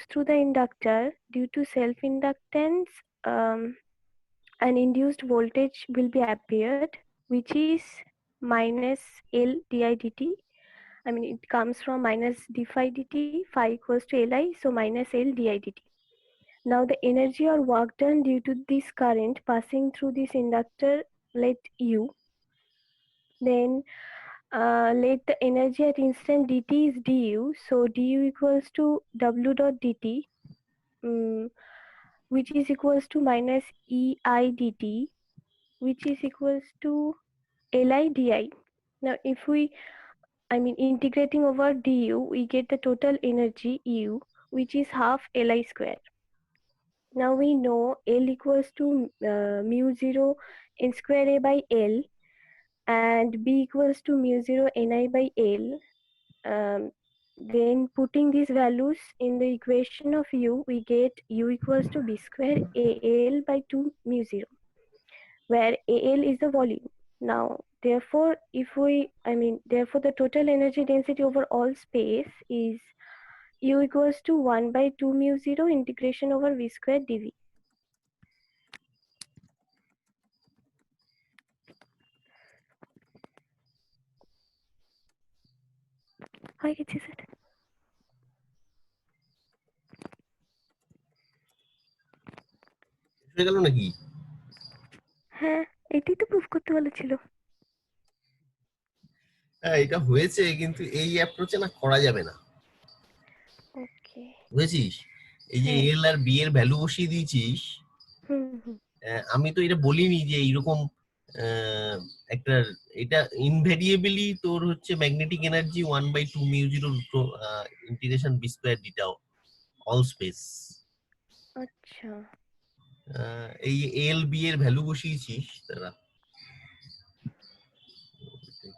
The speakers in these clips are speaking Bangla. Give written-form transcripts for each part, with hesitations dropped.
through the inductor, due to self-inductance, an induced voltage will be appeared, which is minus L di dt. I mean, it comes from minus d phi dt, phi equals to Li, so minus L di dt. Now the energy or work done due to this current passing through this inductor, let U. Then let the energy at instant dt is du, so du equals to w dot dt, which is equals to minus ei dt, which is equals to li di. Now if we, integrating over du, we get the total energy u, which is half li square. Now we know L equals to mu 0 n square A by L, and B equals to mu 0 Ni by L. Then putting these values in the equation of U, we get U equals to B square AL by 2 mu 0, where AL is the volume. Now, therefore, therefore the total energy density over all space is U equals to 1 by 2 mu 0 integration over V square dV. হয়ে গেছে স্যার। হয়ে গেল নাকি? হ্যাঁ, এটাই তো প্রুফ করতে বলেছিল। হ্যাঁ, এটা হয়েছে, কিন্তু এই অ্যাপ্রোচে না করা যাবে না। ওকে। বুঝেছিস? এই যে এল আর বি এর ভ্যালু বসিয়ে দিয়েছিস, আমি তো এটা বলিনি যে এইরকম একটা, এটা ইনভেরিয়েবলি তোর হচ্ছে magnetic energy 1/2 μ0 integration B square ডিটা অল স্পেস। আচ্ছা। এই এল বি এর ভ্যালু বসিয়েছিস তারা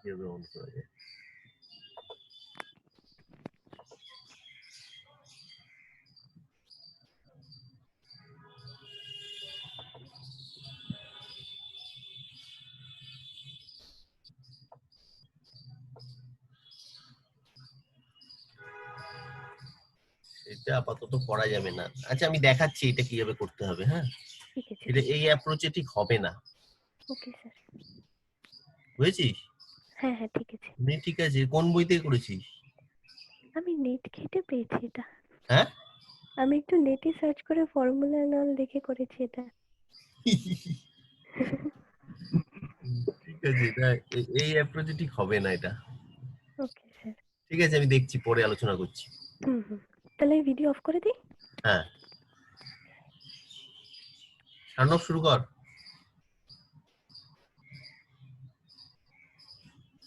কিভাবে অন করা যায়। এটা আপাতত করা যাবে না। আচ্ছা, আমি দেখাচ্ছি এটা কিভাবে করতে হবে। হ্যাঁ, ঠিক আছে। এটা এই অ্যাপ্রোচে ঠিক হবে না। Okay sir. বুঝেছিস? হ্যাঁ হ্যাঁ, ঠিক আছে। ঠিক আছে। কোন বই থেকে করেছিস? আমি নেট ঘেঁটে পেয়েছি এটা। হ্যাঁ, আমি একটু নেটে সার্চ করে ফর্মুলা নাল দেখে করেছি এটা। ঠিক আছে। এটা এই অ্যাপ্রোচে ঠিক হবে না এটা। Okay sir. ঠিক আছে, আমি দেখছি, পরে আলোচনা করছি। তাহলে ভিডিও অফ করে দিই। হ্যাঁ, সার্ণব শুরু কর।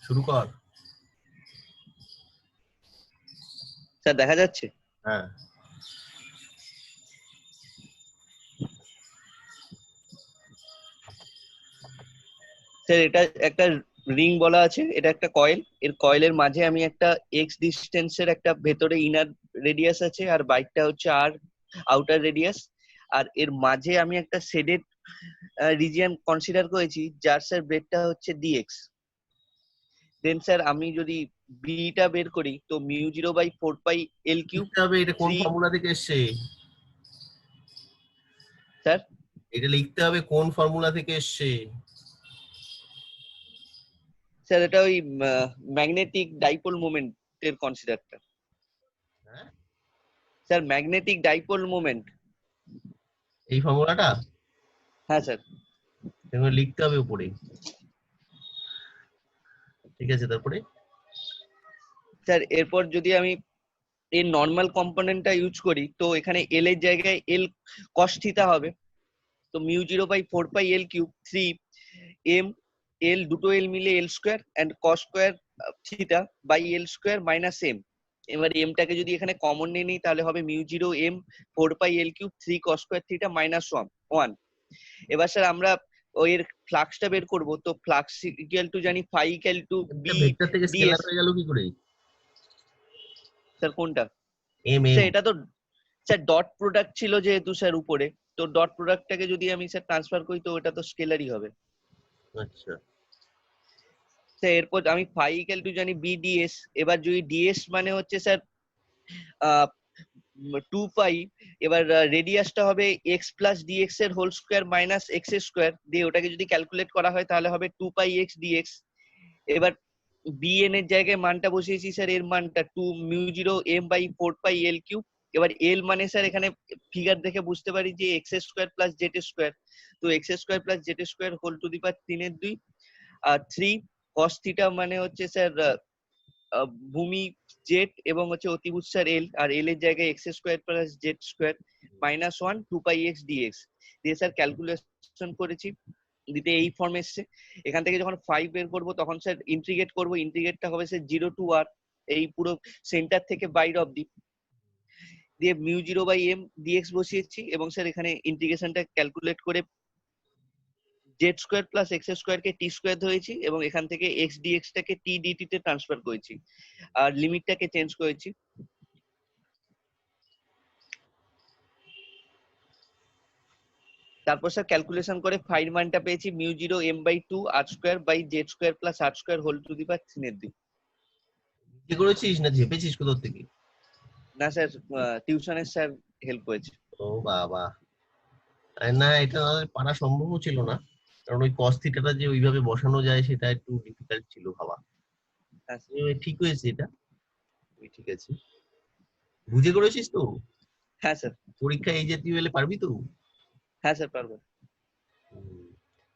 শুরু কর। স্যার দেখা যাচ্ছে? হ্যাঁ, স্যার এটা একটা রিং বলা আছে, এটা একটা কয়েল, এর কয়েলের মাঝে আমি একটা এক্স ডিস্টেন্সের একটা ভেতরে ইনার রেডিয়াস আছে, আর বাইকটা হচ্ছে আর আউটার রেডিয়াস, আর এর মাঝে আমি একটা শেডেড রিজিয়ন কনসিডার করেছি যার স্যার ব্রেডটা হচ্ছে ডিএক্স। দেন স্যার আমি যদি বিটা বের করি তো মিউ 0/4 পাই এল কিউব। লিখতে হবে এটা কোন ফর্মুলা থেকে এসছে। স্যার এটা লিখতে হবে কোন ফর্মুলা থেকে এসছে। স্যার এটা ওই ম্যাগনেটিক ডাইপোল মোমেন্টের কনসিডারটা। হ্যাঁ, স্যার ম্যাগনেটিক ডাইপোল মোমেন্ট, এই ফর্মুলাটা। হ্যাঁ স্যার। এগুলো লিখতে হবে উপরে। ঠিক আছে, তারপরে স্যার এরপর যদি আমি এর নর্মাল কম্পোনেন্টটা ইউজ করি তো এখানে এল এর জায়গায় এল কস থিটা হবে, তো mu 0/4 pi L cube 3 M L, দুটো এল মিলে L square and cos square theta by L square minus M. এবার এমটাকে যদি এখানে কমন নিয়ে নিই তাহলে হবে mu 0 M 4 pi L cube 3 cos square theta minus 1। এবার স্যার আমরা ওই এর ফ্লাক্সটা বের করব, তো ফ্লাক্স ইকুয়াল টু জানি phi equal to B vector থেকে স্কেলার ডিএস। হয়ে গেল কি করে? স্যার কোনটা? M M. স্যার এটা তো স্যার ডট প্রোডাক্ট ছিল যেহেতু স্যার উপরে, তো ডট প্রোডাক্টটাকে যদি আমি স্যার ট্রান্সফার করি তো ওটা তো স্কেলারই হবে। আচ্ছা, স্যার এরপর আমি ফাই ইকুয়াল টু জানি বি ডিএস। এবার যদি ডিএস মানে হচ্ছে স্যার 2 পাই, এবার রেডিয়াসটা হবে x প্লাস ডিএক্স এর হোল স্কোয়ার মাইনাস এক্স এর স্কোয়ার, দিয়ে ওটাকে যদি ক্যালকুলেট করা হয় তাহলে হবে 2 পাই এক্স ডিএক্স। এবার bn এর জায়গায় মানটা বসিয়েছি স্যার, এর মানটা 2 mu 0 m by 4 pi L cube. এবার এল মানে স্যার এখানে ফিগার দেখে বুঝতে পারি যে X square plus Z square, তো X square plus Z square whole to the power 3/2। আর 3 cos থিটা মানে হচ্ছে স্যার ভূমি জেড এবং হচ্ছে অতিভুজ স্যার এল, আর এল এর জায়গায় x square plus Z square minus 1 2 পাই এক্স ডিএক্স দিয়ে স্যার ক্যালকুলেশন করেছি, দিতে এই ফর্ম এসছে। এখান থেকে যখন 5 বের করবো তখন স্যার ইন্টিগ্রেট করবো, ইন্টিগ্রেটটা হবে স্যার 0 টু আর এই পুরো সেন্টার থেকে বাইরে অবধি, দিয়ে মিউ 0 বাই এম ডিএক্স বসিয়েছি এবং স্যার এখানে ইন্টিগ্রেশনটা ক্যালকুলেট করে Z square plus X square কে টি স্কোয়ার ধরেছি এবং এখান থেকে এক্স ডিএক্স টাকে টি ডিটি তে ট্রান্সফার করেছি আর লিমিটটাকে চেঞ্জ করেছি। তারপর স্যার ক্যালকুলেশন করে ফাইভ মানটা পেয়েছি mu 0 M by 2 R square by Z square plus R square whole to the power 3/2। কি করেছিস না ঝেপেছিস কোথা থেকে? না স্যার, টিউশনের স্যার হেল্প করেছে। ও বাবা, না এটা আমাদের পারা সম্ভবও ছিল না, কারণ ওই cos থিটাটা যে ওইভাবে বসানো যায় সেটা একটু ডিফিকাল্ট ছিল ভাবা। ঠিক হয়েছে এটা, ঠিক আছে। বুঝে করেছিস তো? হ্যাঁ স্যার। পরীক্ষা এই জাতীয় এলে পারবি তো? হ্যাঁ স্যার পারবো।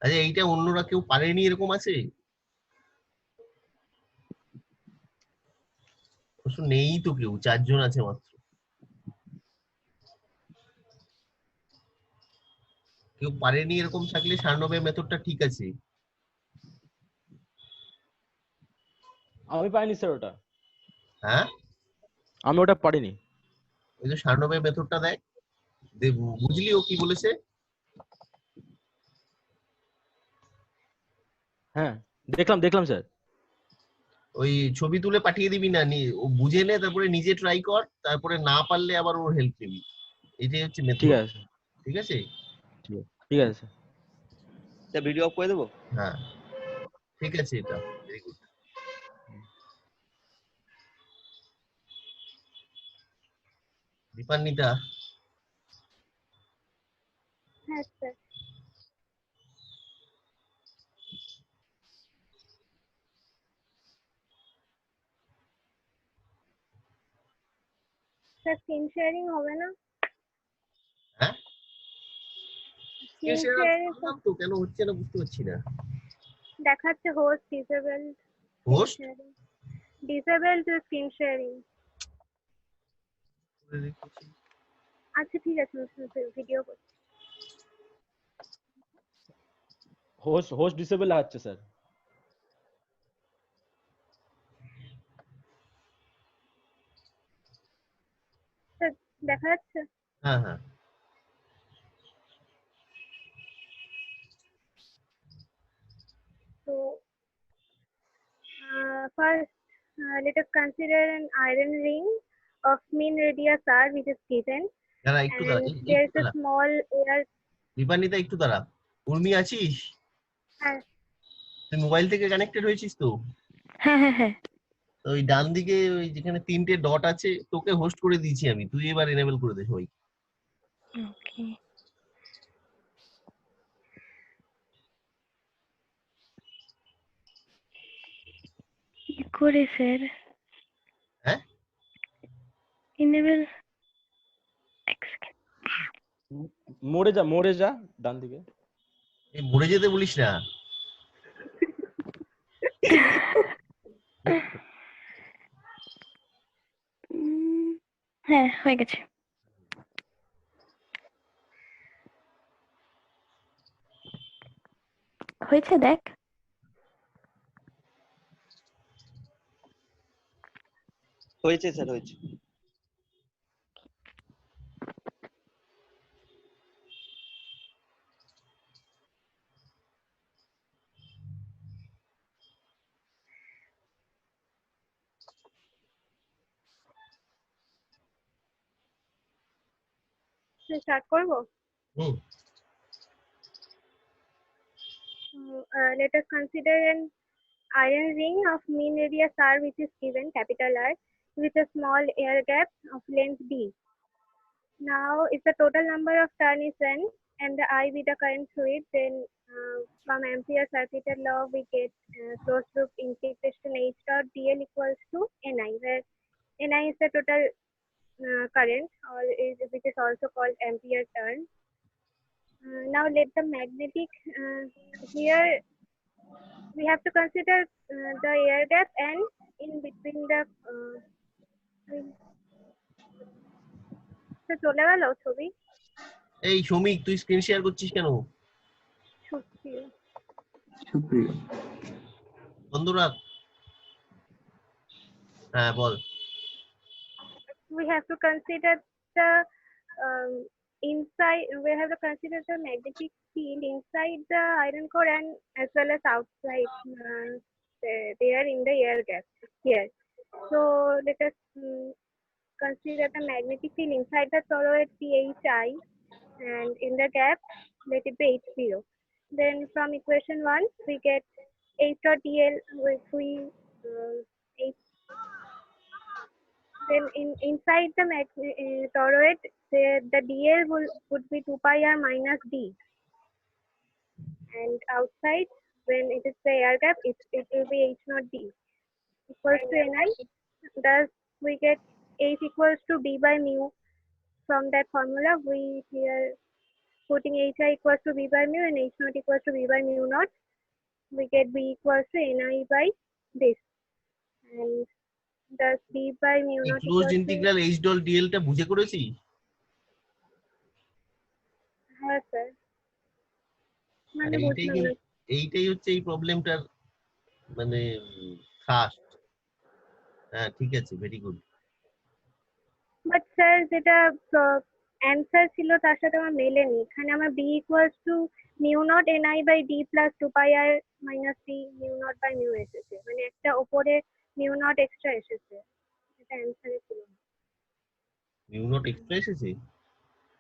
আচ্ছা, এইটা অন্যরা কেউ পারেনি এরকম আছে? অবশ্য নেই তো, কেউ 4 জন আছে মাত্র। কেউ পারেনি এরকম থাকলে সার্নবে মেথডটা ঠিক আছে। আমি পাইনি স্যার ওটা, হ্যাঁ আমি ওটা পারিনি। ওই যে সার্নবে মেথডটা দেখ, বুঝলি ও কি বলেছে? হ্যাঁ দেখলাম স্যার। ওই ছবি তুলে পাঠিয়ে দিবি না, ও বুঝে নে, তারপরে নিজে ট্রাই কর, তারপরে না পারলে আবার ওর হেল্প নিবি। এটাই হচ্ছে ঠিক মেথড, আছে ঠিক আছে? ঠিক আছে স্যার। স্যার ভিডিও অফ করে দেবো? হ্যাঁ ঠিক আছে, এটা ভেরি গুড। দীপান্বিতা, হ্যাঁ স্যার। স্যার স্ক্রিন শেয়ারিং হবে না? হ্যাঁ স্ক্রিন শেয়ারিং তো কেন হচ্ছে না বুঝতে পারছি না। দেখাচ্ছে host disable, host disable to screen sharing. আচ্ছা ঠিক আছে, ভিডিও করছি। হোস্ট ডিসেবল আছে স্যার। স্যার দেখা যাচ্ছে? হ্যাঁ হ্যাঁ So first, let us consider an iron ring of mean radius r which is given, দাঁড়া একটু দাঁড়া, and there is a small air. Dipanwita একটু দাঁড়া। উর্মি আছিস? হ্যাঁ তুই মোবাইল থেকে কানেক্টেড হয়েছিস তো? হ্যাঁ হ্যাঁ হ্যাঁ। ওই ডান দিকে ওই যেখানে 3টে ডট আছে, তোকে হোস্ট করে দিয়েছি আমি, তুই এবার এনেবল করে দে সবাই। ওকে, কি করে স্যার হ্যাঁ এনেবল? মোড়ে যা ডান দিকে। এই মরে যেতে বলিস না। হ্যাঁ হয়ে গেছে। হয়েছে দেখ। হয়েছে স্যার, হয়েছে। স্টার্ট করবো? হুম Let us consider an iron ring of mean radius r which is given capital R with a small air gap of length d. Now, if the total number of turn is n and the I be the current fluid, then from Ampere's circuited law, we get closed loop integration H dot dl equals to Ni, where Ni is the total current, which is also called Ampere turn. Now, let the magnetic, here we have to consider the air gap and in between the চলে গেল ছবি এই সৌমিক তুই স্ক্রিন শেয়ার করছিস কেন? সুপ্রিয় বন্ধুরা হ্যাঁ বল। We have to consider the inside. We have to consider the magnetic field inside the iron core and as well as outside there in the air gap here. So let us consider the magnetic field inside the toroid Phi and in the gap let it be H0. Then from equation 1 we get H dot dl which we then inside the toroid the dl would be 2 pi r minus d, and outside when it is the air gap it will be H naught d equals to Ni. Thus we get H equals to b by mu. From that formula we here putting Hi equals to b by mu and H naught equals to b by mu naught, we get b equals to Ni by this, and thus b by mu এই naught closed equals to integral H dot dl টা বুঝে করেছি? হ্যাঁ স্যার মানে এইটাই বুঝলাম না। এইটাই হচ্ছে এই প্রবলেমটার মানে ফার্স্ট। হ্যাঁ ঠিক আছে, ভেরি গুড। বাট স্যার যেটা অ্যান্সার ছিল তার সাথে আমার মেলেনি। এখানে আমার b equals to mu naught ni by d plus 2 pi r minus d mu naught by mu এসেছে, মানে একটা ওপরে মিউ নট এক্সট্রা এসেছে, এটা অ্যান্সারে ছিল না। মিউ নট এক্সট্রা এসেছে?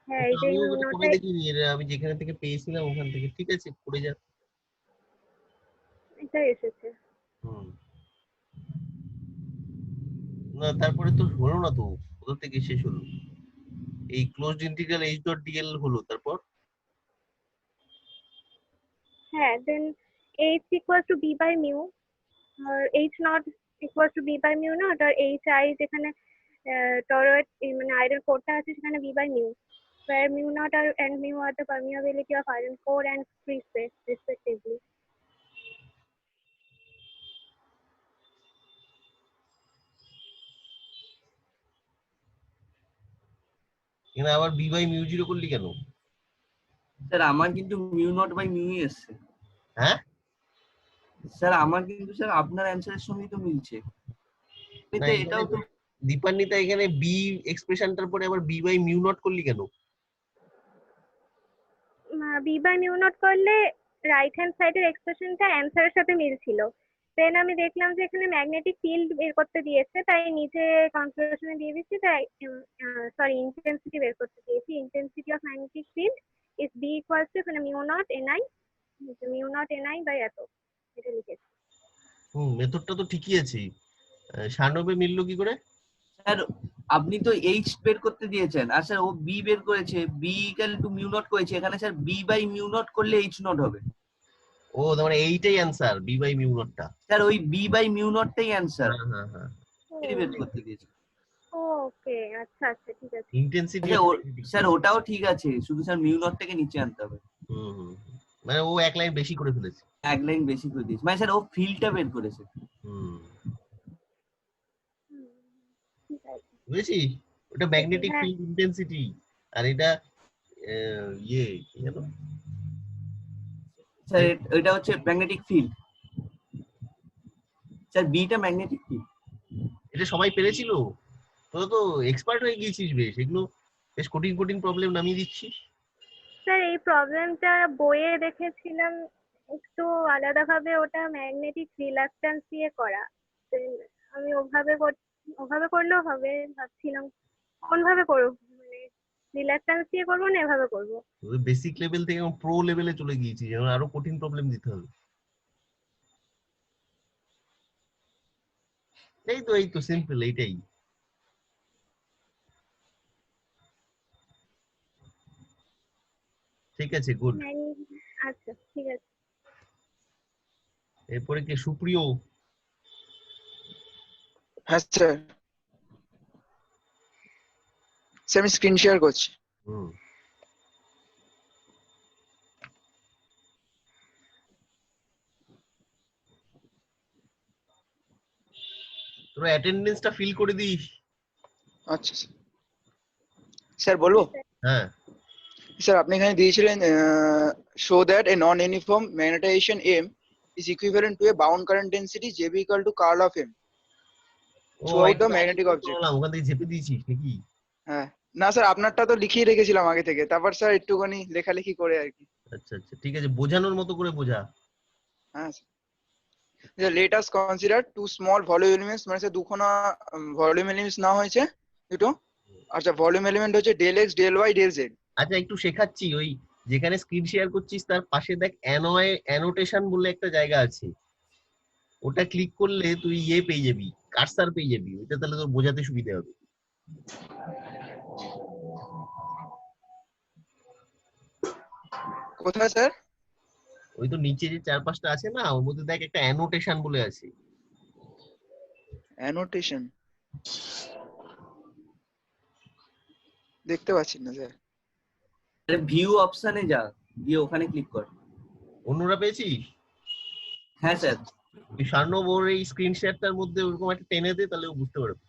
হ্যাঁ এই যে আমিও মিউ ওটা করে নটটা দেখিনি, আমি যেখান থেকে পেয়েছিলাম ওখান থেকে। ঠিক আছে করে যা। এটা এসেছে। হুম না তারপরে তো হলো না তো, কোথা থেকে শেষ হলো? এই closed integral H dot dl হলো, তারপর হ্যাঁ then h equals to b by mu আর h naught equals to b by mu naught আর h i যেখানে টরয়েড মানে আয়রন কোরটা আছে সেখানে b by mu, where mu naught and mu are the permeability of iron core and free space respectively. এখানে আবার b বাই মিউ জিরো করলি কেন? স্যার আমার কিন্তু মিউ নট বাই মিউ এসছে। হ্যাঁ স্যার আমার কিন্তু স্যার আপনার অ্যানসারের সঙ্গেই তো মিলছে। না, এটাও তো দীপান্বিতা এখানে b এক্সপ্রেশনটার পরে আবার b বাই মিউ নট করলি কেন? b বাই মিউ নট করলে রাইট হ্যান্ড সাইডের এক্সপ্রেশনটা অ্যান্সারের সাথে মিলছিল, দেন আমি দেখলাম যে এখানে ম্যাগনেটিক ফিল্ড বের করতে দিয়েছে তাই নিচে কনফিগারেশনে দিয়ে দিচ্ছি, তাই সরি ইন্টেন্সিটি বের করতে দিয়েছি। Intensity of magnetic field is b equals two এখানে মিউ নট ni বাই এত, এটা লিখেছি। মেথডটা তো ঠিকই আছে, 96 মিললো কি করে? স্যার আপনি তো এইচ বের করতে দিয়েছেন আর স্যার ও বি বের করেছে, B equal to mu naught করেছে, এখানে sir B by mu naught করলে এইচ নট হবে। ও তার মানে এইটাই অ্যানসার, b বাই মিউ নটটা। স্যার ওই বি বাই মিউ নটটাই অ্যানসার, হ্যাঁ হ্যাঁ হ্যাঁ এটাই বের করতে দিয়েছে। ওকে আচ্ছা আচ্ছা ঠিক আছে। ইন্টেন্সিটি স্যার ওটাও ঠিক আছে, শুধু স্যার মিউ নটটাকে নিচে আনতে হবে। মানে ও এক লাইন বেশি করে ফেলেছে, এক লাইন বেশি করে দিয়েছে, মানে স্যার ও ফিল্ডটা বের করেছে। ঠিক আছে বুঝেছি? ওটা ম্যাগনেটিক হ্যাঁ ফিল্ড ইন্টেন্সিটি আর এটা ইয়ে কি জানো? স্যার এটা হচ্ছে magnetic field, sir beta magnetic field. এটা সবাই পেরেছিল? তোরা তো এক্সপার্ট হয়ে গিয়েছিস বেশ, এগুলো বেশ কঠিন কঠিন প্রবলেম নামিয়ে দিচ্ছিস। স্যার এই প্রবলেমটা বইয়ে দেখেছিলাম একটু আলাদাভাবে, ওটা ম্যাগনেটিক রিলাক্ট্যান্স দিয়ে করা, আমি ওভাবে করলেও হবে ভাবছিলাম, কোনভাবে করবো মানে রিলাক্ট্যান্স দিয়ে করবো না এভাবে করবো? বেসিক লেভেল থেকে প্রো লেভেলে চলে গিয়েছিস, এখন আরো কঠিন প্রবলেম দিতে হবে। এই তো সিম্পল এইটাই। ঠিক আছে, গুড। আচ্ছা ঠিক আছে। এরপরে কে? সুপ্রিয়। হ্যাঁ স্যার, আমি স্ক্রিন শেয়ার করছি। হুম। তোর অ্যাটেন্ডেন্সটা ফিল করে দিস। আচ্ছা স্যার, বলবো? হ্যাঁ। স্যার আপনি এখানে দিয়েছিলেন show that a non uniform magnetization M is equivalent to a bound current density Jb equal to curl of M ও throughout the এটা magnetic object. বললাম, ওখান থেকে ঝেপে দিয়েছিস নাকি? হ্যাঁ, না স্যার আপনারটা তো লিখিয়ে রেখেছিলাম আগে থেকে, তারপর স্যার একটুখানি লেখালেখি করে আর কি। আচ্ছা আচ্ছা, ঠিক আছে, বোঝানোর মতো করে বোঝা। হ্যাঁ sir, let us consider two small volume elements, মানে স্যার দুখানা ভলিউম এলিমেন্টস না হয়েছে দুটো। আচ্ছা, ভলিউম এলিমেন্ট হচ্ছে del x del y del z. আচ্ছা, একটু শেখাচ্ছি। ওই যেখানে স্ক্রিন শেয়ার করছিস তার পাশে দেখ অ্যানোটেশন বলে একটা জায়গা আছে, ওটা ক্লিক করলে তুই ইয়ে পেয়ে যাবি, কার্সার পেয়ে যাবি। ওইটা তাহলে তোর বোঝাতে সুবিধা হবে। কোথায় স্যার? ওই তো নিচে যে 4-5টা আছে না, ওর মধ্যে দেখ একটা অ্যানোটেশন বলে আছে। অ্যানোটেশন দেখতে পাচ্ছি না স্যার। আরে ভিউ অপশনে যা, গিয়ে ওখানে ক্লিক কর। অন্যরা পেয়েছিস? হ্যাঁ স্যার। ওই সার্নব ওর এই স্ক্রিন শেয়ারটার মধ্যে ওরকম একটা টেনে দে, তাহলে ও বুঝতে পারবে।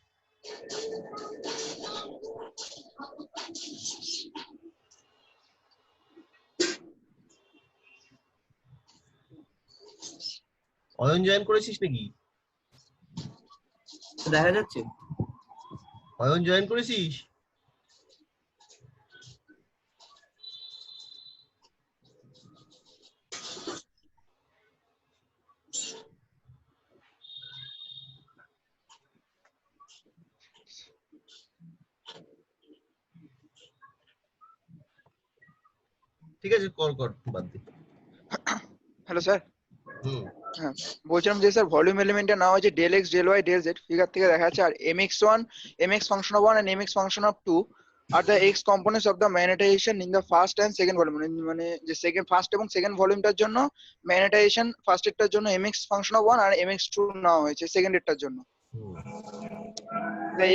অয়ন জয়েন করেছিস নাকি? দেখা যাচ্ছে? অয়ন জয়েন করেছিস? ঠিক আছে, কর বাদ দে। Hello sir. হুম। হ্যাঁ, বলছিলাম যে স্যার ভলিউম এলিমেন্টের নাম হচ্ছে del x del y del z, figure থেকে দেখা যাচ্ছে। আর mx1 mx function of 1 and mx function of 2 আর the x components of the magnetization in the first and second volume. মানে যে ফার্স্ট এবং সেকেন্ড ভলিউমটার জন্য ম্যাগনেটাইজেশন ফার্স্ট এরটার জন্য mx function of 1 R mx2 নেওয়া হয়েছে সেকেন্ড এরটার জন্য।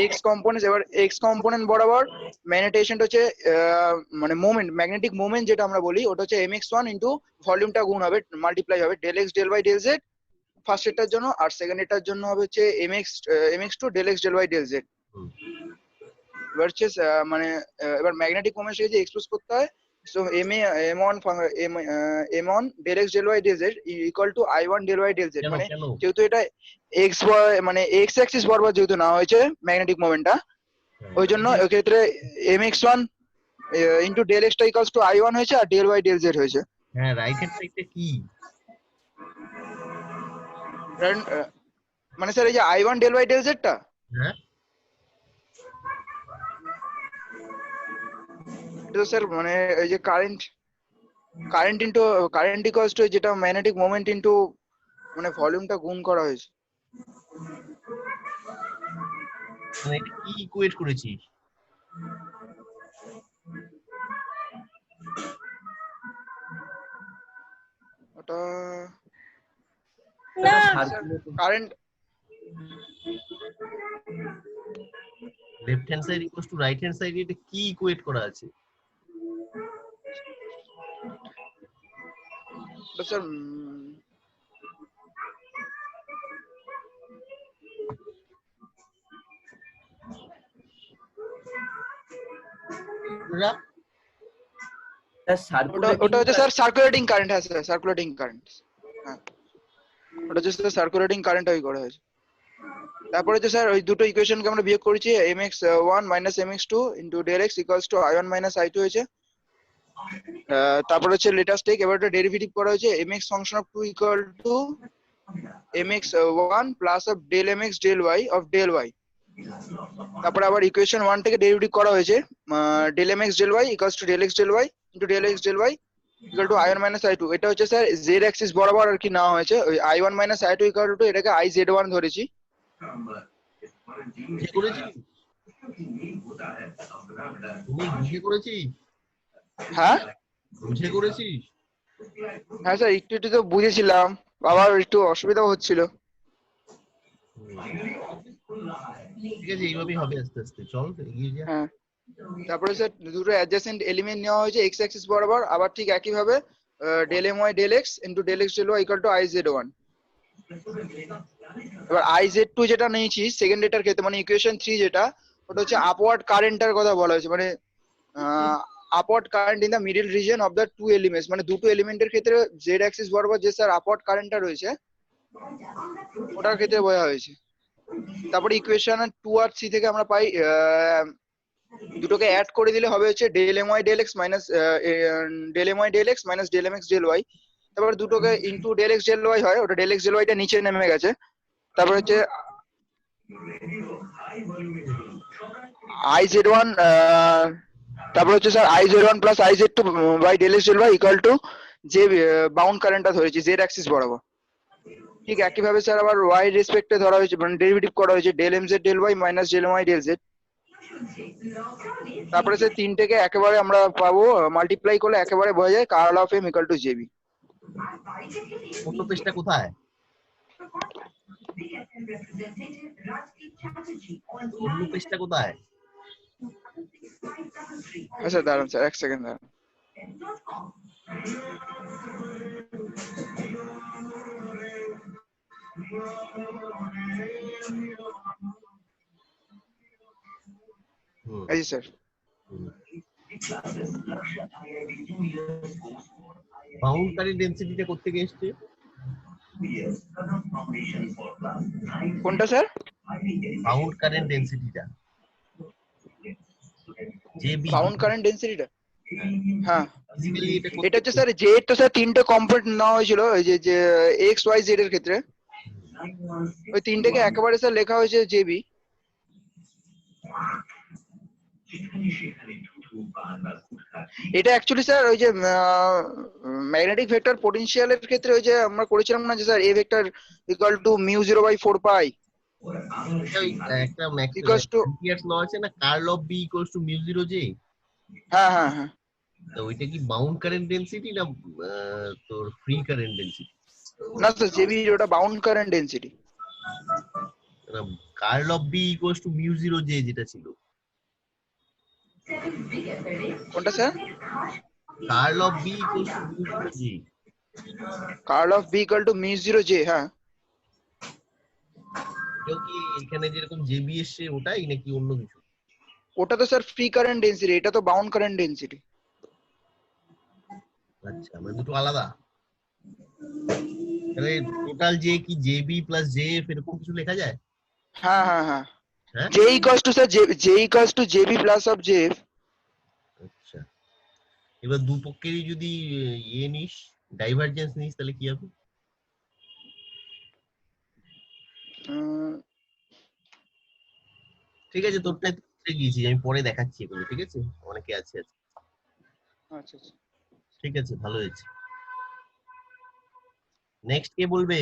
এক্স কম্পোনেন্ট, এবার এক্স কম্পোনেন্ট বরাবর ম্যাগনেটাইজেশনটা হচ্ছে মানে মোমেন্ট, ম্যাগনেটিক মোমেন্ট যেটা আমরা বলি, ওটা হচ্ছে mx1 ইনটু ভলিউমটা গুণ হবে, মাল্টিপ্লাই হবে del x del y del z first এটার জন্য, আর সেকেন্ড এটার জন্য হবে হচ্ছে mx2 del x del y del z. এবার হচ্ছে মানে এবার ম্যাগনেটিক মোমেন্ট যে এক্সপ্রেস করতে হয়, so m1 del x del y del z equal to i1 del y del z. মানে যেহেতু এটা এক্স মানে এক্স অ্যাক্সিস বরাবর যেহেতু না হয়েছে ম্যাগনেটিক মোমেন্টটা, ওই জন্য ওই ক্ষেত্রে mx1 ইনটু ডেল এক্স টা ইকুয়ালস টু i1 হয়েছে আর ডেল ওয়াই ডেল জেড হয়েছে। হ্যাঁ, রাইট হ্যান্ড সাইডটা কি? মানে স্যার এই যে i1 ডেল ওয়াই ডেল জেডটা, হ্যাঁ এটা স্যার মানে এই যে current into current equals to যেটা ম্যাগনেটিক মোমেন্ট ইনটু মানে ভলিউমটা গুণ করা হয়েছে। মানে এটা কি ইকুয়েট করেছিস? ওটা না current left hand side equals to right hand side, এটা কি ইকুয়েট করা আছে? স্যার ওটা হচ্ছে স্যার সার্কুলেটিং কারেন্ট। হ্যাঁ স্যার, সার্কুলেটিং কারেন্ট। হ্যাঁ, ওটা হচ্ছে স্যার সার্কুলেটিং কারেন্ট ওই করা হয়েছে। তারপরে হচ্ছে স্যার ওই দুটো ইকুয়েশনকে আমরা বিয়োগ করেছি, mx1 minus mx2 into del x equals to i1 minus i2 হয়েছে। তারপরে হচ্ছে লেটাস টেক, এবার একটা ডেরিভেটিভ করা হয়েছে mx function of 2 equal to mx1 plus of del mx del y of del y। তারপরে আবার ইকুয়েশন 1 থেকে ডেরিভেটিভ করা হয়েছে del mx del y equals to del x del y into del x del y equal to i1 minus i2। এটা হচ্ছে স্যার জেড অ্যাক্সিস বরাবর আর কি নেওয়া হয়েছে। ওই i1 minus i2 equal to এটাকে iz1 ধরেছি। কি করেছিস? তুমি বুঝে করেছিস? হ্যাঁ বুঝে করেছিস? হ্যাঁ স্যার, একটু একটু তো বুঝেছিলাম, আবার একটু অসুবিধাও হচ্ছিল। ঠিক আছে, এইভাবেই হবে আস্তে আস্তে, চল এগিয়ে যা। হ্যাঁ, তারপরে স্যার দুটো অ্যাডজেসেন্ট এলিমেন্ট নেওয়া হয়েছে এক্স অ্যাক্সিস বরাবর, আবার ঠিক একই ভাবে del M y del x into del x del y equal to I z one. এবার আই জেড টু যেটা নিয়েছি সেকেন্ড এটার ক্ষেত্রে, মানে ইকুয়েশন 3 যেটা, ওটা হচ্ছে আপওয়ার্ড কারেন্টের কথা বলা হয়েছে, মানে upward current in the middle region of the two elements, মানে দুটো এলিমেন্টের ক্ষেত্রে জেড অ্যাক্সিস বরাবর যে স্যার আপওয়ার্ড কারেন্টটা রয়েছে ওটার ক্ষেত্রে বোঝা হয়েছে। তারপরে ইকুয়েশন 2 আর 3 থেকে আমরা পাই দুটোকে অ্যাড করে দিলে হবে হচ্ছে del M y del x minus del M y del x minus del M x del y. তারপরে দুটোকে into del x del y হয়, ওটা ডেল এক্স ডেল ওয়াইটা নিচে নেমে গেছে। তারপরে হচ্ছে আই জেড ওয়ান, তারপর হচ্ছে sir I z one plus I z two by del x del y equal to যে বাউন্ড কারেন্টটা ধরেছি জেড অ্যাক্সিস বরাবর। ঠিক একইভাবে স্যার আবার ওয়াই রেসপেক্টে ধরা হয়েছে, মানে ডেরিভেটিভ করা হয়েছে del M z del y minus del M y del z. তারপরে স্যার তিনটেকে একেবারে আমরা পাবো মাল্টিপ্লাই করলে একেবারে বোঝা যায় curl of M equal to jb. কত পেজটা কোথায়? অন্য পেজটা কোথায়? আচ্ছা দাঁড়ান স্যার, এক সেকেন্ড দাঁড়ান। এই স্যার বাউন্ড কারেন্ট ডেনসিটিটা করতে গিয়ে এসছে কোনটা স্যার? বাউন্ড কারেন্ট ডেনসিটিটা, জেবি বাউন্ড কারেন্ট ডেনসিটিটা? হ্যাঁ, ফিজিক্যালি এটা হচ্ছে স্যার জেড তো স্যার তিনটে কম্পোনেন্ট নেওয়া হয়েছিল, ওই যে এক্স ওয়াই জেড এর ক্ষেত্রে ওই তিনটেকে একেবারে স্যার লেখা হয়েছে জেবি। এটা অ্যাকচুয়ালি স্যার ওই যে ম্যাগনেটিক ভেক্টর পোটেনশিয়ালের ক্ষেত্রে ওই যে আমরা করেছিলাম না যে sir A vector equal to mu 0/4 pi একটা ইকুয়ালস টু, অ্যাম্পিয়ারস ল আছে না, curl of B equals to mu 0 J. হ্যাঁ হ্যাঁ হ্যাঁ, তো ওইটা কি বাউন্ড কারেন্ট ডেনসিটি না তোর ফ্রি কারেন্ট ডেনসিটি? না স্যার জেবি ওটা bound current density. Curl of B equals to mu 0 J যেটা ছিল। কোনটা sir? Curl of B equals to mu 0 J. Curl of B equal to mu 0 J, হ্যাঁ। কেউ কি এখানে যেরকম জেবি এসছে ওটাই নাকি অন্য কিছু? ওটা তো স্যার ফ্রি কারেন্ট ডেনসিটি, এটা তো বাউন্ড কারেন্ট ডেনসিটি। আচ্ছা, মানে দুটো আলাদা। তাহলে টোটাল জে কি জেবি প্লাস জেএফ এরকম কিছু লেখা যায়? হ্যাঁ হ্যাঁ হ্যাঁ, হ্যাঁ, J equals to sir J equals to JB plus of JF. আচ্ছা, এবার দুপক্ষেরই যদি ইয়ে নিস, ডাইভারজেন্স নিস, তাহলে কি হবে? ঠিক আছে, তোরটাই তুই গিয়েছি, আমি পরে দেখাচ্ছি এগুলো, ঠিক আছে? অনেকে আছে। আচ্ছা আচ্ছা, ঠিক আছে, ভালো হয়েছে। নেক্সট কে বলবে?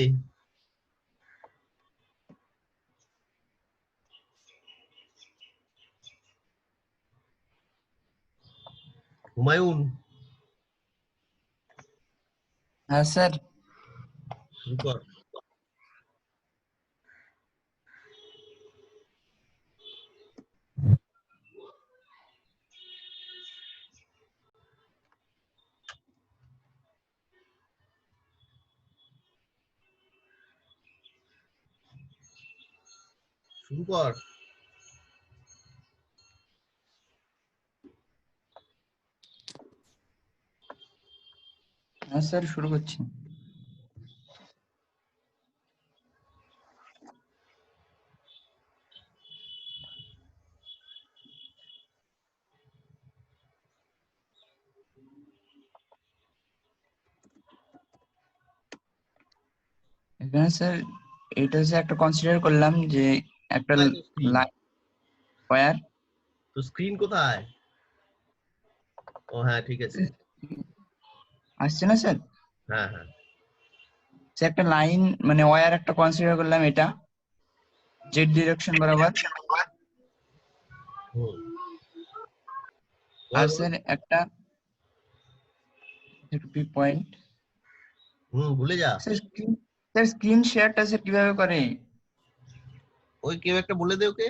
হুমায়ুন? হ্যাঁ স্যার। শুরু কর। শুরু কর। হ্যাঁ স্যার, শুরু করছি। এখানে স্যার এটা হচ্ছে একটা কনসিডার করলাম যে একটা লাইন ওয়্যার। তো স্ক্রিন কোথায়? ও হ্যাঁ, ঠিক আছে, আসছে না স্যার? হ্যাঁ হ্যাঁ, সে একটা লাইন মানে ওয়্যার একটা কনসিডার করলাম, এটা জেড ডিরেকশন বরাবর। আর স্যার একটা একটু পয়েন্ট ভুলে যা। স্যার স্ক্রিন শেয়ারটা স্যার কিভাবে করে? ওই কেউ একটা বলে দে ওকে।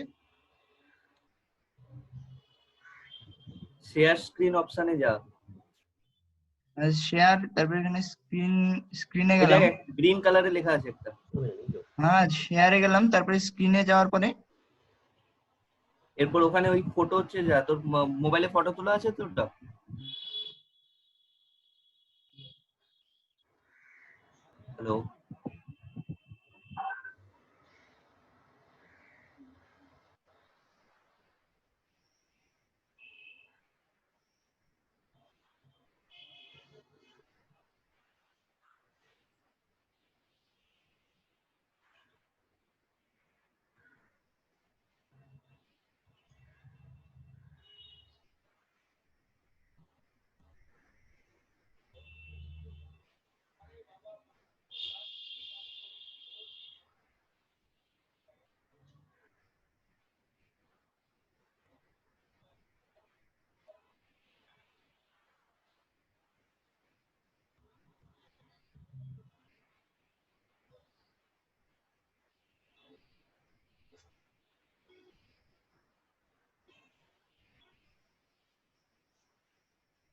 শেয়ার স্ক্রিন অপশনে যা, শেয়ার, তারপরে এখানে স্ক্রিনে গেলাম, গ্রিন কালারে লেখা আছে একটা। হ্যাঁ শেয়ারে গেলাম, তারপরে স্ক্রিনে যাওয়ার পরে এরপর ওখানে ওই ফটো হচ্ছে যা, তোর মোবাইলে ফটো তোলা আছে তো ওটা। হ্যালো,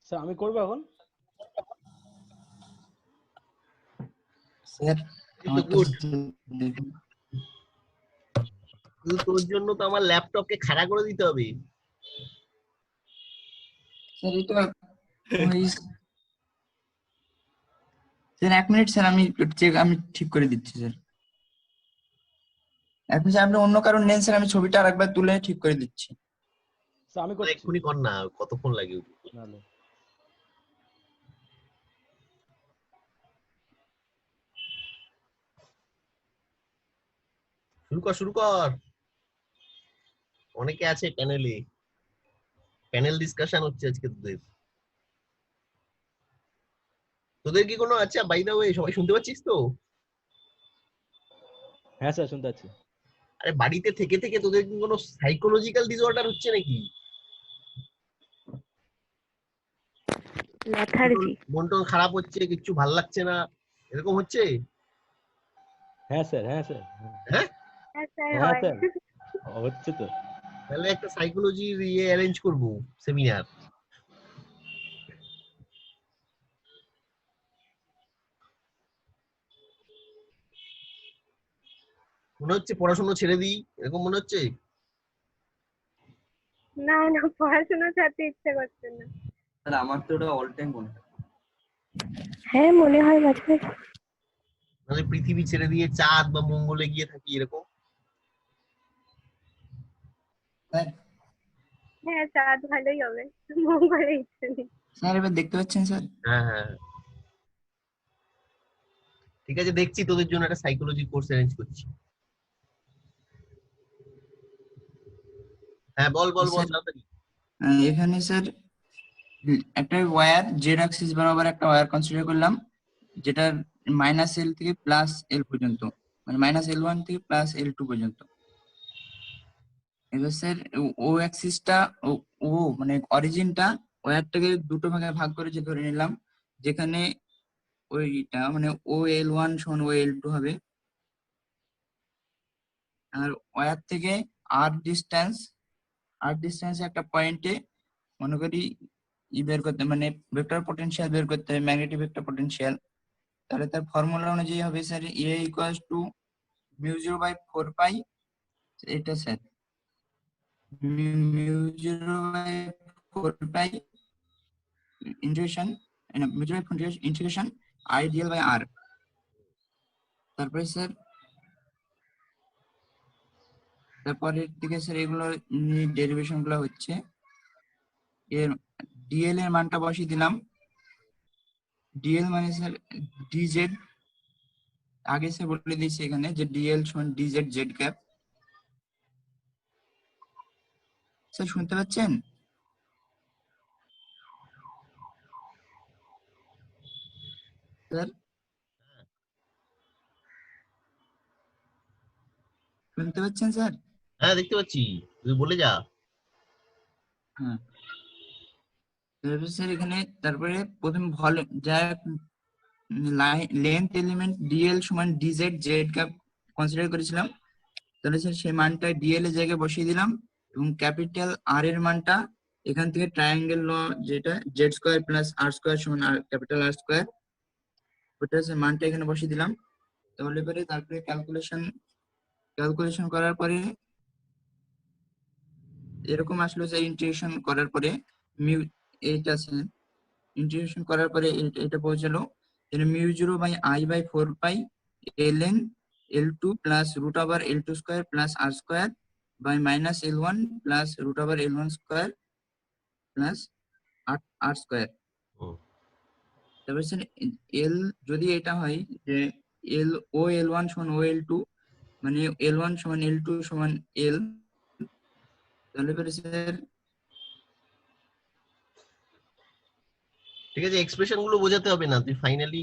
স্যার আমি করবো এখন? Sir good. কিন্তু তোর জন্য তো আমার ল্যাপটপকে খাড়া করে দিতে হবে। স্যার এটা স্যার 1 মিনিট স্যার, আমি ঠিক করে দিচ্ছি স্যার। এখন স্যার আপনি অন্য কারণ নেন স্যার, আমি ছবিটা আরেকবার তুলে ঠিক করে দিচ্ছি। স্যার আমি করছি। এক্ষুনি কর না, কতক্ষণ লাগে? নাহলে শুরু কর। অনেকে আছে প্যানেলে, প্যানেল ডিসকাশন হচ্ছে আজকে তোদের। তোদের কি কোনো, আচ্ছা বাই দ্য ওয়ে, সবাই শুনতে পাচ্ছিস তো? হ্যাঁ স্যার শুনতে পাচ্ছি। আরে বাড়িতে থেকে থেকে তোদের কি কোনো সাইকোলজিক্যাল ডিসঅর্ডার হচ্ছে নাকি? লেথার্জি। মন টন খারাপ হচ্ছে, কিছু ভাল লাগছে না, এরকম হচ্ছে? হ্যাঁ স্যার, হ্যাঁ স্যার, হ্যাঁ হ্যাঁ স্যার হ্যাঁ হয়। স্যার হচ্ছে তো। তাহলে একটা সাইকোলজির অ্যারেঞ্জ করবো, সেমিনার। মনে হচ্ছে পড়াশোনা ছেড়ে দিই, এরকম মনে হচ্ছে? না না, পড়াশোনা ছাড়তে ইচ্ছে করছে না। স্যার আমার তো ওটা অল টাইম মনে হয়। হ্যাঁ মনে হয় মাঝে মাঝে। মানে পৃথিবী ছেড়ে দিয়ে চাঁদ বা মঙ্গলে গিয়ে থাকি, এরকম? স্যার হ্যাঁ চাঁদ ভালোই হবে, মঙ্গলে ইচ্ছে নেই। স্যার এবার দেখতে পাচ্ছেন স্যার? হ্যাঁ হ্যাঁ, ঠিক আছে, দেখছি তোদের জন্য একটা সাইকোলজি কোর্স অ্যারেঞ্জ করছি। হ্যাঁ বল বল বল স্যার তাড়াতাড়ি। এখানে স্যার একটা ওয়্যার জেড অ্যাক্সিস বরাবর একটা ওয়্যার কনসিডার করলাম, যেটার -L থেকে +L পর্যন্ত, মানে -L1 থেকে +L2 পর্যন্ত। এবার স্যার ও অ্যাক্সিসটা ও মানে অরিজিনটা ওয়্যারটাকে দুটো ভাগে ভাগ করে যে ধরে নিলাম, যেখানে ওইটা মানে OL1 সমান OL2 হবে, আর ওয়্যার থেকে আর ডিস্টেন্স একটা পয়েন্টে মনে করি বের করতে, মানে ভেক্টর পটেনশিয়াল বের করতে হবে, ম্যাগনেটিক ভেক্টর পটেনশিয়াল। তাহলে তার ফর্মুলা অনুযায়ী হবে স্যার A = μ0/4π, এটা স্যার μ0/4π ইন্টিগ্রেশন I/dl/r। তারপরে স্যার তারপরের দিকে স্যার এগুলো ডেরিভেশন গুলো হচ্ছে, এর ডিএল এর মানটা বসিয়ে দিলাম। ডিএল মানে স্যার ডিজেড, আগে স্যার বলে দিয়েছি এখানে যে ডিএল সমান ডিজেড জেড ক্যাপ। স্যার শুনতে পাচ্ছেন? স্যার শুনতে পাচ্ছেন স্যার? হ্যাঁ দেখতে পাচ্ছি, তুই বলে যা। হ্যাঁ তারপরে স্যার এখানে তারপরে প্রথম ভলিউম যা লেন্থ এলিমেন্ট ডিএল সমান ডিজেড জেড কে কনসিডার করেছিলাম, তাহলে স্যার সেই মানটা ডিএল এর জায়গায় বসিয়ে দিলাম এবং ক্যাপিটাল আর এর মানটা এখান থেকে ট্রায়াঙ্গেল ল যেটা জেড স্কয়ার প্লাস আর স্কয়ার সমান আর ক্যাপিটাল আর স্কয়ার, ওটা স্যার মানটা এখানে বসিয়ে দিলাম। তাহলে পরে তারপরে ক্যালকুলেশন করার পরে এরকম আসলো যে ইন্টিগ্রেশন করার পরে মিউ এইটা আছে, ইন্টিগ্রেশন করার পরে এটা পৌঁছালো mu 0/i/4 ln l2 plus root over l2 square plus r square by minus l1 plus root over l1 square plus r square. তারপরে স্যার l যদি এটা হয় যে l1 সমান l2 মানে l1 সমান l2 সমান l, তাহলে পরে স্যার ঠিক আছে, এক্সপ্রেশন গুলো বোঝাতে হবে না, তুই ফাইনালি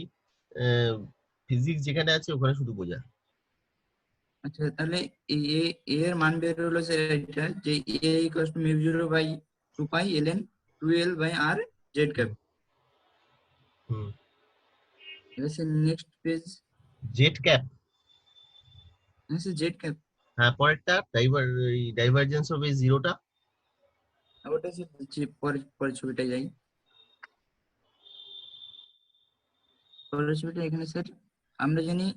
ফিজিক্স যেখানে আছে ওখানে শুধু বোঝা। আচ্ছা তাহলে এই a এর মান বের হলো স্যার এটা যে a equals to mu 0/2 pi ln 2l by r z cap. এবার sir next page Z cap, sir z cap হ্যাঁ পরেরটা ডাইভারজেন্স অফ এই জিরোটা। ওটা স্যার পরের ছবিটা যাই, পরের ছবিটা এখানে স্যার আমরা জানি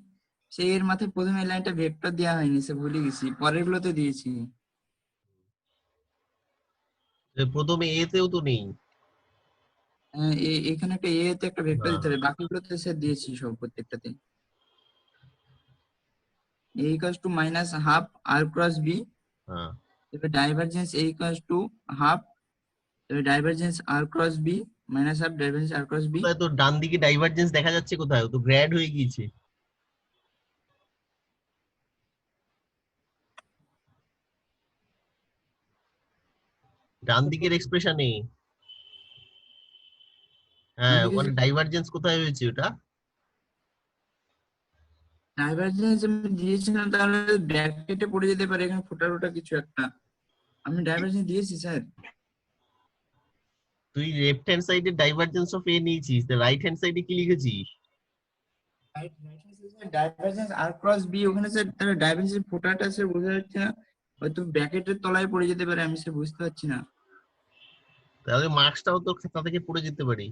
সেই এর মাথায় প্রথমে লাইনটা ভেক্টর দেওয়া হয়নি স্যার, ভুলে গেছি, পরের গুলোতে দিয়েছি। প্রথমে এ তেও তো নেই। এখানে একটা এ তে একটা ভেক্টর দিতে হবে, বাকিগুলোতে স্যার দিয়েছি সব প্রত্যেকটাতে। a equals to minus half r cross b, এবার divergence a equals to half, এবার divergence r cross b minus half divergence r cross b। তো ডান দিকে ডাইভারজেন্স দেখা যাচ্ছে কোথায়? ও তো গ্র্যাড হয়ে গিয়েছে। ডান দিকের এক্সপ্রেশনে হ্যাঁ ওখানে ডাইভারজেন্স কোথায় হয়েছে ওটা? ডাইভারজেন্স আমি দিয়েছিলাম, তাহলে ব্র্যাকেটে পড়ে যেতে পারে এখানে ফোটার ওটা কিছু একটা। আমি ডাইভারজেন্স দিয়েছি স্যার। তুই লেফট হ্যান্ড সাইডে ডাইভারজেন্স অফ এ নিয়েছিস, রাইট হ্যান্ড সাইডে কি লিখেছিস? ডাইভারজেন্স r ক্রস b, ওখানে স্যার তাহলে ডাইভারজেন্স ফোটাটা স্যার বোঝা যাচ্ছে না, হয়তো ব্র্যাকেটের তলায় পড়ে যেতে পারে, আমি স্যার বুঝতে পারছি না। তাহলে মার্কসটাও তো খাতা থেকে পড়ে যেতে পারে।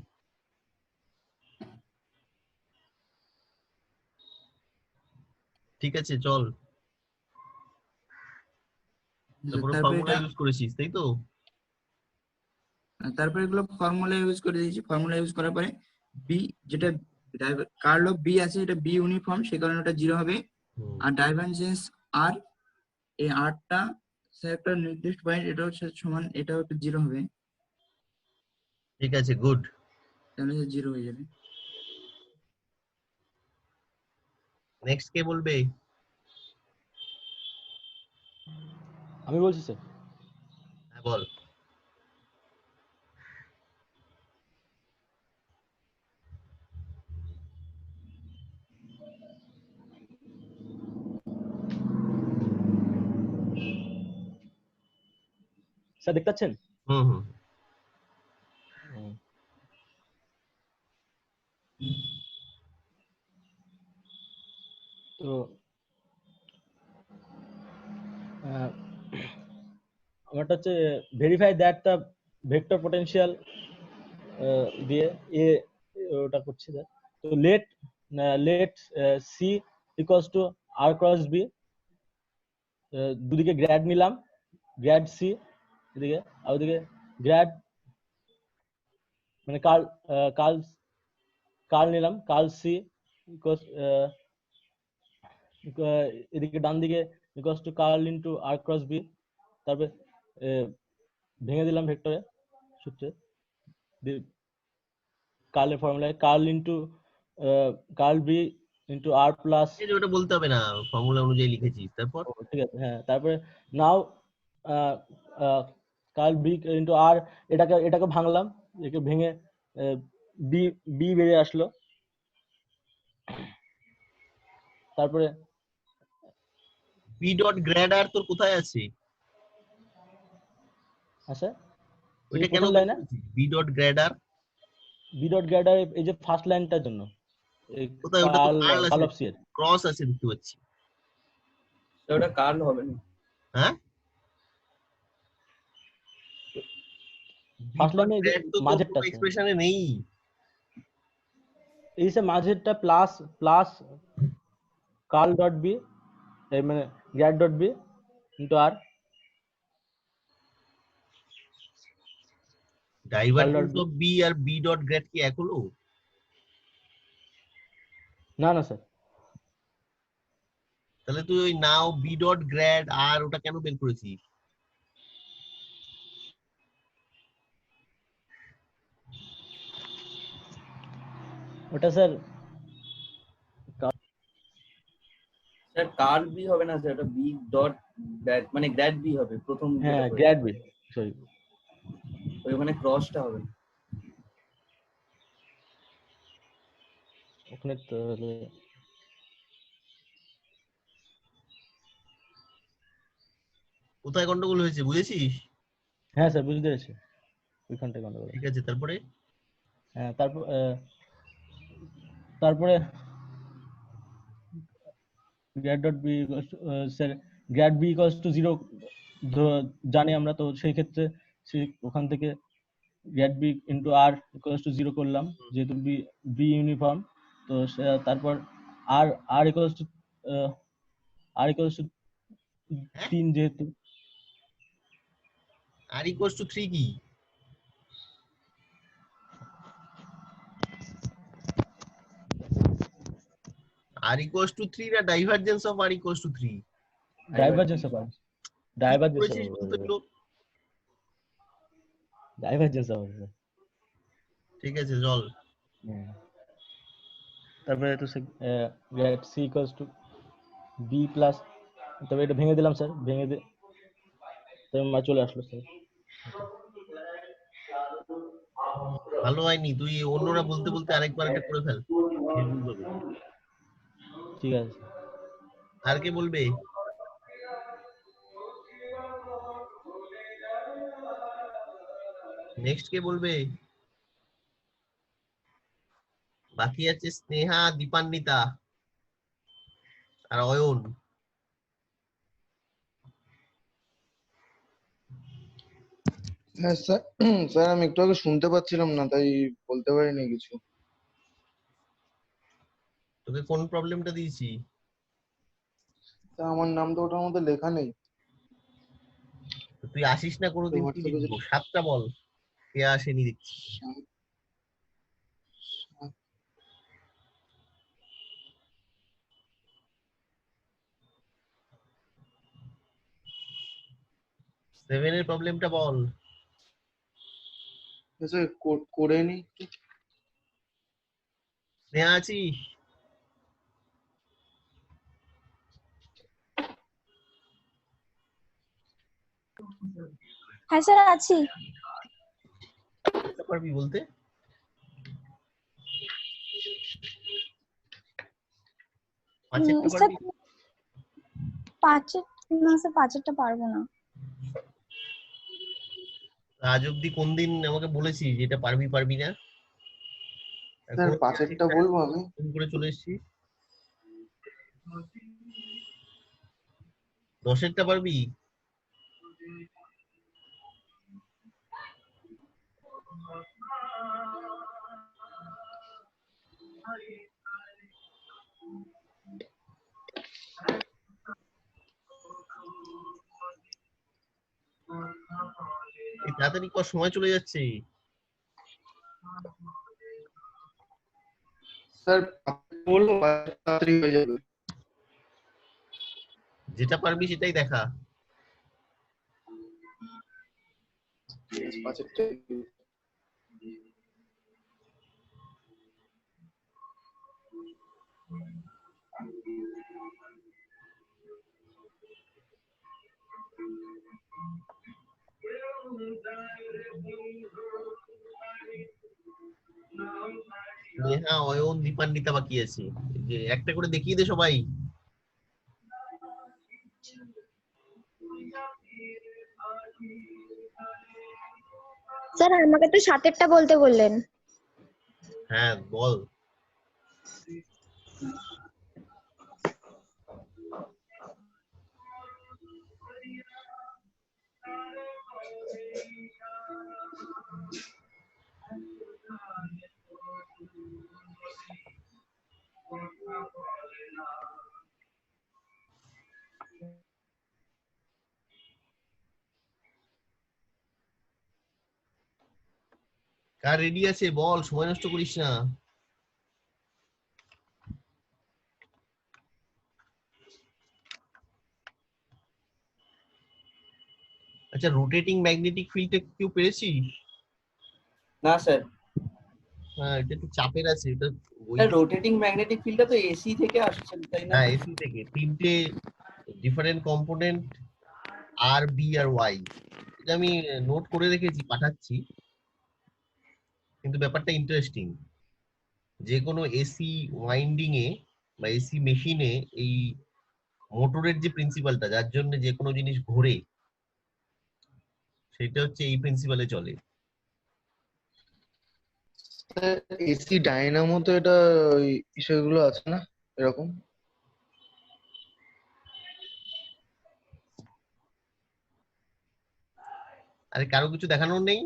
ঠিক আছে চল, তারপরে ফর্মুলা ইউজ করেছিস তাই তো? তারপরে এগুলো ফর্মুলা ইউজ করে দিয়েছি, ফর্মুলা ইউজ করার পরে বি যেটা কার্ল অফ বি আছে এটা বি ইউনিফর্ম, সে কারণে ওটা 0 হবে। আর ডাইভারজেন্স আর এই আরটা স্যার একটা নির্দিষ্ট পয়েন্ট, এটা হচ্ছে সমান, এটাও একটা 0 হবে। ঠিক আছে গুড, তাহলে 0 হয়ে যাবে। নেক্সট কে বলবে? আমি বলছি স্যার। হ্যাঁ বল। স্যার দেখতে পাচ্ছেন? তো আমারটা হচ্ছে verify that the vector potential দিয়ে এ ওটা করছি স্যার। তো let C equals to R cross B, দুদিকে গ্র্যাড নিলাম, গ্র্যাড সি এদিকে, আর ওদিকে গ্র্যাড মানে কার্ল নিলাম, কার্ল সি ইকুয়ালস এদিকে ডান দিকে equals to curl into R cross B, তারপরে ভেঙে দিলাম ভেক্টরে সূত্রে, কার্লের ফর্মুলায় curl into curl B into R plus, ওটা বলতে হবে না, ফর্মুলা অনুযায়ী লিখেছিস। তারপর ঠিক আছে হ্যাঁ, তারপরে নাও কার্ল বি ইনটু আর, এটাকে ভাঙলাম, একে ভেঙে বি বি বেরিয়ে আসলো। তারপরে বি ডট গ্র্যাড আর তোর কোথায় আছে? আচ্ছা ওইটা কেন প্রথম লাইনে বি ডট গ্র্যাড আর বি ডট গ্র্যাডার এই যে ফার্স্ট লাইনটার জন্য এই কোথায়? ওটা তো কার্ল কার্ল আছে, অফ সি এর ক্রস আছে দেখতে পাচ্ছি। ওটা কার্ল হবে না। হ্যাঁ, ফার্স্ট লাইনে এই যে মাঝেরটা এক্সপ্রেশনে নেই। এই যে মাঝেরটা plus plus curl dot B মানে grad dot B into R divergence of B আর বি ডট গ্র্যাড কি এক হলো? না না স্যার, তাহলে তুই ওই নাও বি ডট গ্র্যাড আর ওটা কেন বের করেছিস? ওটা স্যার স্যার কার্ল বি হবে না স্যার, এটা বি ডট গ্র্যাড মানে গ্র্যাড বি হবে প্রথম। হ্যাঁ গ্র্যাড বি, সরি ওখানে ক্রসটা হবে না। ওখানে তো কোথায় গন্ডগোল হয়েছে বুঝেছিস? হ্যাঁ স্যার বুঝতে পেরেছি, ওইখানটায় গন্ডগোল। ঠিক আছে, তারপরে হ্যাঁ তারপরে grad dot B sir grad B equals to 0 জানি আমরা, তো সেই ক্ষেত্রে ওখান থেকে grad B into R equals to 0 করলাম যেহেতু বি ইউনিফর্ম। তো তারপর আর ইকুয়ালস টু 3 যেহেতু আর ইকুয়ালস টু 3 কি? আর ইকুয়ালস টু 3 না divergence of R equals to 3? Divergence of R, divergence of ঠিক আছে চল। তারপরে তো grad C equals to B plus, তবে এটা ভেঙে দিলাম স্যার, ভেঙে দিয়ে তবে চলে আসলো স্যার। ভালো হয়নি, তুই অন্যরা বলতে বলতে আরেকবার এটা করে ফেল। ঠিক আছে, আর কে বলবে? নেক্সট কে বলবে? বাকি আছে স্নেহা, দীপান্বিতা আর অয়ন। হ্যাঁ স্যার, স্যার আমি একটু আগে শুনতে পাচ্ছিলাম না তাই বলতে পারিনি কিছু। তোকে কোন প্রবলেমটা দিয়েছি? আমার নাম তো ওটার মধ্যে লেখা নেই। তুই আসিস না কোনোদিন, কি লিখবো? 7টা বল, কে আসেনি দেখছি। সেভেনের প্রবলেমটা বল। স্যার করে নি। স্নেহা আছিস? হ্যাঁ স্যার আছি। পারবি বলতে? পাঁচেরটা পারবো না। আজ অব্দি কোন দিন আমাকে বলেছিস যেটা পারবি পারবি না? স্যার পাঁচেরটা বলবো আমি করে চলে এসেছি। 10এরটা পারবি? তাড়াতাড়ি কর, সময় চলে যাচ্ছে। স্যার বলবো তাড়াতাড়ি হয়ে যাবে। যেটা পারবি সেটাই দেখা। পাঁচেরটা নেহা, অয়ন, দীপান্বিতা বাকি আছে, যে একটা করে দেখিয়ে দে সবাই। স্যার আমাকে তো 7-এরটা বলতে বললেন। হ্যাঁ বল। কার রেডি আছে বল, সময় নষ্ট করিস না। আচ্ছা, রোটেটিং ম্যাগনেটিক ফিল্ডে কেউ পেরেছিস? না স্যার, হ্যাঁ, এটা একটু চাপের আছে এটা। ওই রোটেটিং ম্যাগনেটিক ফিল্ডটা তো এসি থেকে আসছে তাই না? হ্যাঁ, এসি থেকে তিনটে ডিফারেন্ট কম্পোনেন্ট আর বি আর ওয়াই, এটা আমি নোট করে রেখেছি, পাঠাচ্ছি। কিন্তু ব্যাপারটা ইন্টারেস্টিং, যে কোনো এসি ওয়াইন্ডিং এ বা এসি মেশিনে এই মোটরের যে প্রিন্সিপালটা, যার জন্য যে কোনো জিনিস ঘোরে, সেটা হচ্ছে এই প্রিন্সিপালে চলে। এসি ডায়নামো তো এটা ওই বিষয়গুলো আছে না এরকম? আরে কারো কিছু দেখানোর নেই?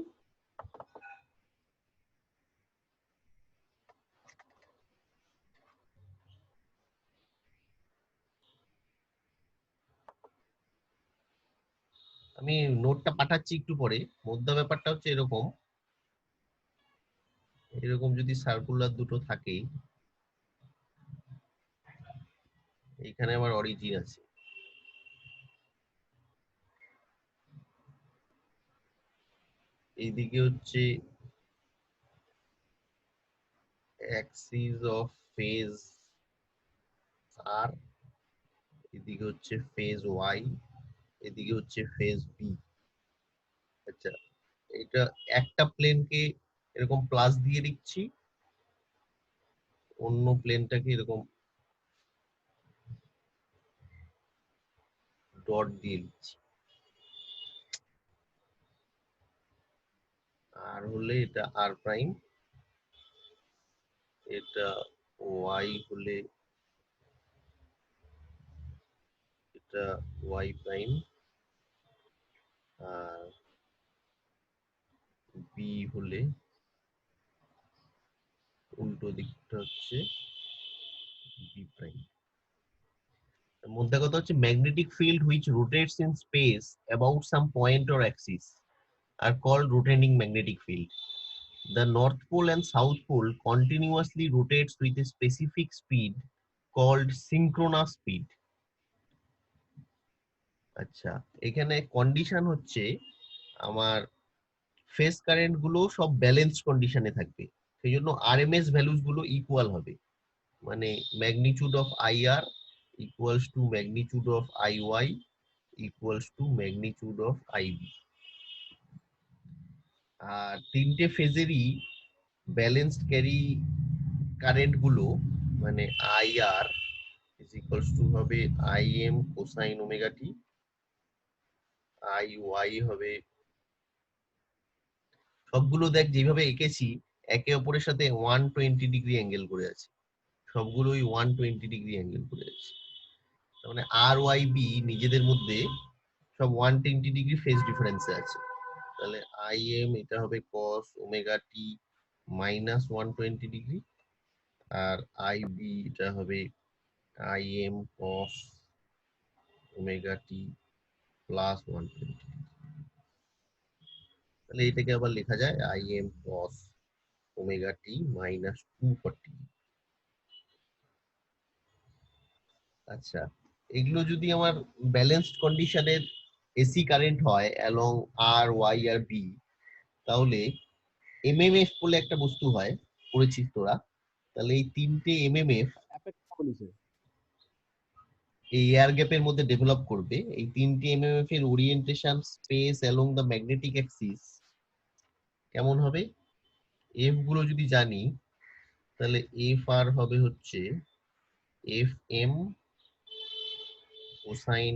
আমি নোটটা পাঠাচ্ছি একটু পরে। মধ্যে ব্যাপারটা হচ্ছে এরকম, এরকম যদি সার্কুলার দুটো থাকে, এইখানে আমার অরিজিন আছে, এইদিকে হচ্ছে অ্যাক্সিস অফ ফেজ আর, এদিকে হচ্ছে ফেজ ওয়াই, এদিকে হচ্ছে ফেজ বি। আচ্ছা, এটা একটা প্লেনকে এরকম প্লাস দিয়ে দিচ্ছি, অন্য প্লেনটাকে এরকম ডট দিয়ে দিচ্ছি। আর হলে এটা আর প্রাইম, এটা ওয়াই হলে এটা ওয়াই প্রাইম, আর বি হলে উল্টো দিকটা হচ্ছে বি প্রাইম। মধ্যে কথা হচ্ছে magnetic field which rotates in space about some point or axis are called rotating magnetic field. The North Pole and South Pole continuously rotates with a specific speed called synchronous speed. আচ্ছা, এখানে কন্ডিশন হচ্ছে আমার ফেজ কারেন্ট গুলো সব ব্যালেন্স কন্ডিশনে থাকবে, সেই জন্য আরএমএস ভ্যালুস গুলো ইকুয়াল হবে। মানে magnitude of IR equals to magnitude of IY equals to magnitude of IB. আর তিনটে ফেজেরই ব্যালেন্সড ক্যারি কারেন্ট গুলো মানে আইআর ইজ ইকুয়ালস টু হবে IM cosine omega T, IY হবে, সবগুলো দেখ যেভাবে এঁকেছি একে অপরের সাথে 120 ডিগ্রি অ্যাঙ্গেল করে আছে, সবগুলোই 120 ডিগ্রি অ্যাঙ্গেল করে আছে। তার মানে আর ওয়াই বি নিজেদের মধ্যে সব 120 ডিগ্রি ফেজ ডিফারেন্সে আছে। তাহলে আইএম এটা হবে কস ওমেগা টি মাইনাস 120 ডিগ্রি, আর আইবি এটা হবে আইএম কস ওমেগা টি প্লাস 120। তাহলে এটাকে আবার লেখা যায় আইএম কস ওমেগা টি মাইনাস 240। আচ্ছা, এগুলো যদি আমার ব্যালেন্সড কন্ডিশনের এসি কারেন্ট হয় অ্যালং আর ওয়াই আর বি, তাহলে এমএমএফ বলে একটা বস্তু হয়, পড়েছিস তোরা? তাহলে এই তিনটে এমএমএফ এই এয়ার গ্যাপের মধ্যে ডেভেলপ করবে। এই তিনটে এমএমএফ এর orientation space along the magnetic Axis কেমন হবে? এফ গুলো যদি জানি, তাহলে এফ আর হবে হচ্ছে F M cosine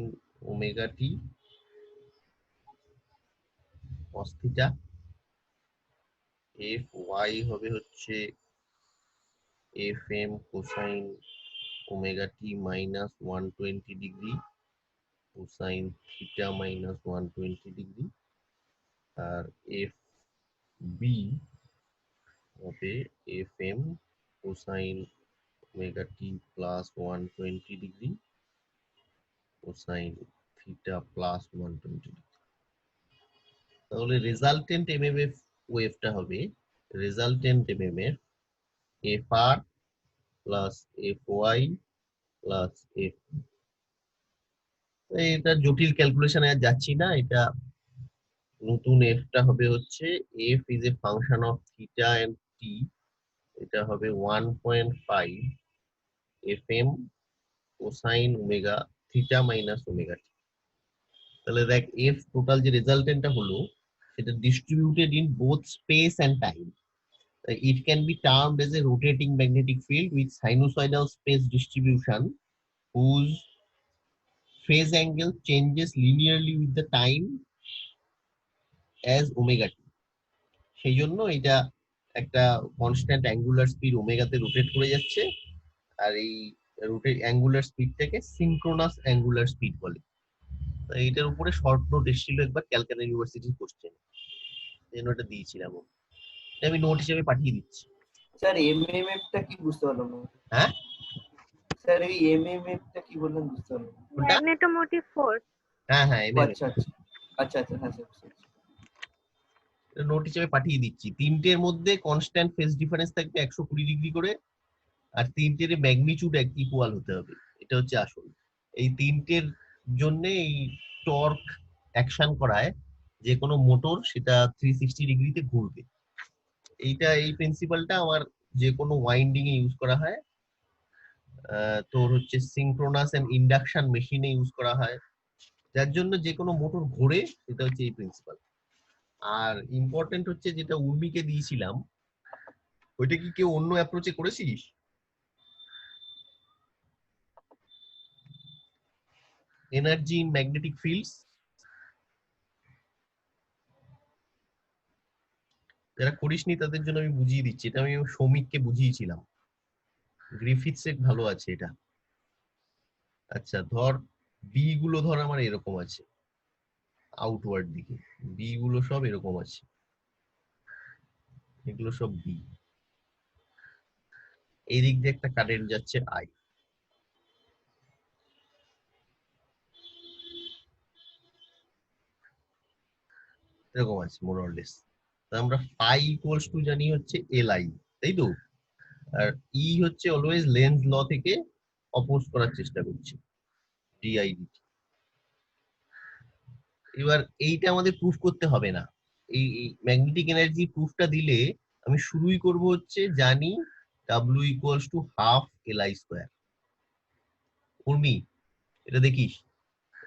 omega T cos theta F Y হবে হচ্ছে F M cosine omega T minus 120 degree cosine theta minus 120 degree, আর এফ বি হবে F M cosine omega T plus 120 degree cosine theta plus 120 degree. তাহলে রেজাল্টেন্ট এমএমএফ ওয়েভটা হবে resultant MMF F R plus F Y plus F. এটা জটিল ক্যালকুলেশনে আর যাচ্ছি না, এটা নতুন এফটা হবে হচ্ছে F is a function of theta and T, এটা হবে 1.5 F M cosine omega theta minus omega T. তাহলে দেখ এফ টোটাল যে রেজাল্টেন্টটা হলো সেটা distributed in both space and time. It can be termed as a rotating magnetic field with sinusoidal space distribution whose phase angle changes linearly with the time as omega t. সেই জন্য এটা একটা কনস্ট্যান্ট অ্যাঙ্গুলার স্পিড ওমেগাতে রোটেট করে যাচ্ছে, আর এই রোটেট অ্যাঙ্গুলার স্পিডটাকে সিনক্রোনাস অ্যাঙ্গুলার স্পিড বলে। তো এটার উপরে শর্ট নোট এসেছিল একবার ক্যালকাটা ইউনিভার্সিটির কোশ্চেন, এই নোটটা দিয়েছিলাম, আমি নোট হিসেবে পাঠিয়ে দিচ্ছি। স্যার এমএমএফ টা কি বুঝতে পারলাম না। হ্যাঁ স্যার এই এমএমএফ টা কি বললেন বুঝতে পারলাম না। Magnetomotive force. হ্যাঁ হ্যাঁ আচ্ছা আচ্ছা আচ্ছা আচ্ছা হ্যাঁ স্যার নোট হিসেবে পাঠিয়ে দিচ্ছি। তিনটের মধ্যে কনস্ট্যান্ট ফেজ ডিফারেন্স থাকবে 120 ডিগ্রি করে, আর তিনটের ম্যাগনিটিউড ইকুয়াল হতে হবে, এটা হচ্ছে আসল। এই তিনটের জন্য এই টর্ক অ্যাকশন করায় যে কোনো মোটর সেটা 360 ডিগ্রিতে ঘুরবে। এইটা এই প্রিন্সিপালটা আমার যে কোনো ওয়াইন্ডিং এ ইউজ করা হয়, তোর হচ্ছে সিনক্রোনাস এন্ড ইন্ডাকশন মেশিনে ইউজ করা হয়, যার জন্য যে কোনো মোটর ঘোরে, সেটা হচ্ছে এই প্রিন্সিপাল। আর ইম্পর্টেন্ট হচ্ছে যেটা উর্মিকে দিয়েছিলাম, ওইটা কি কেউ অন্য অ্যাপ্রোচে করেছিস? এনার্জি ইন ম্যাগনেটিক ফিল্ডস, যারা করিসনি তাদের জন্য আমি বুঝিয়ে দিচ্ছি। এটা আমি সৌমিককে বুঝিয়েছিলাম, গ্রিফিথস এর ভালো আছে এটা। আচ্ছা ধর বি গুলো ধর আমার এরকম আছে, আউটওয়ার্ড দিকে বি গুলো সব এরকম আছে, এগুলো সব বি। এই দিক দিয়ে একটা কারেন্ট যাচ্ছে আই, এরকম আছে মোর অর লেস। আমরা ফাই ইকুয়ালস টু জানি হচ্ছে এল আই, তাই তো? আর ই হচ্ছে অলওয়েজ লেন্স ল থেকে অপোজ করার চেষ্টা করছে, ডিআই ডিটি। এবার এইটা আমাদের প্রুফ করতে হবে না, এই ম্যাগনেটিক এনার্জি প্রুফটা দিলে আমি শুরুই করব হচ্ছে জানি W equals to half L I square. Urmi এটা দেখিস,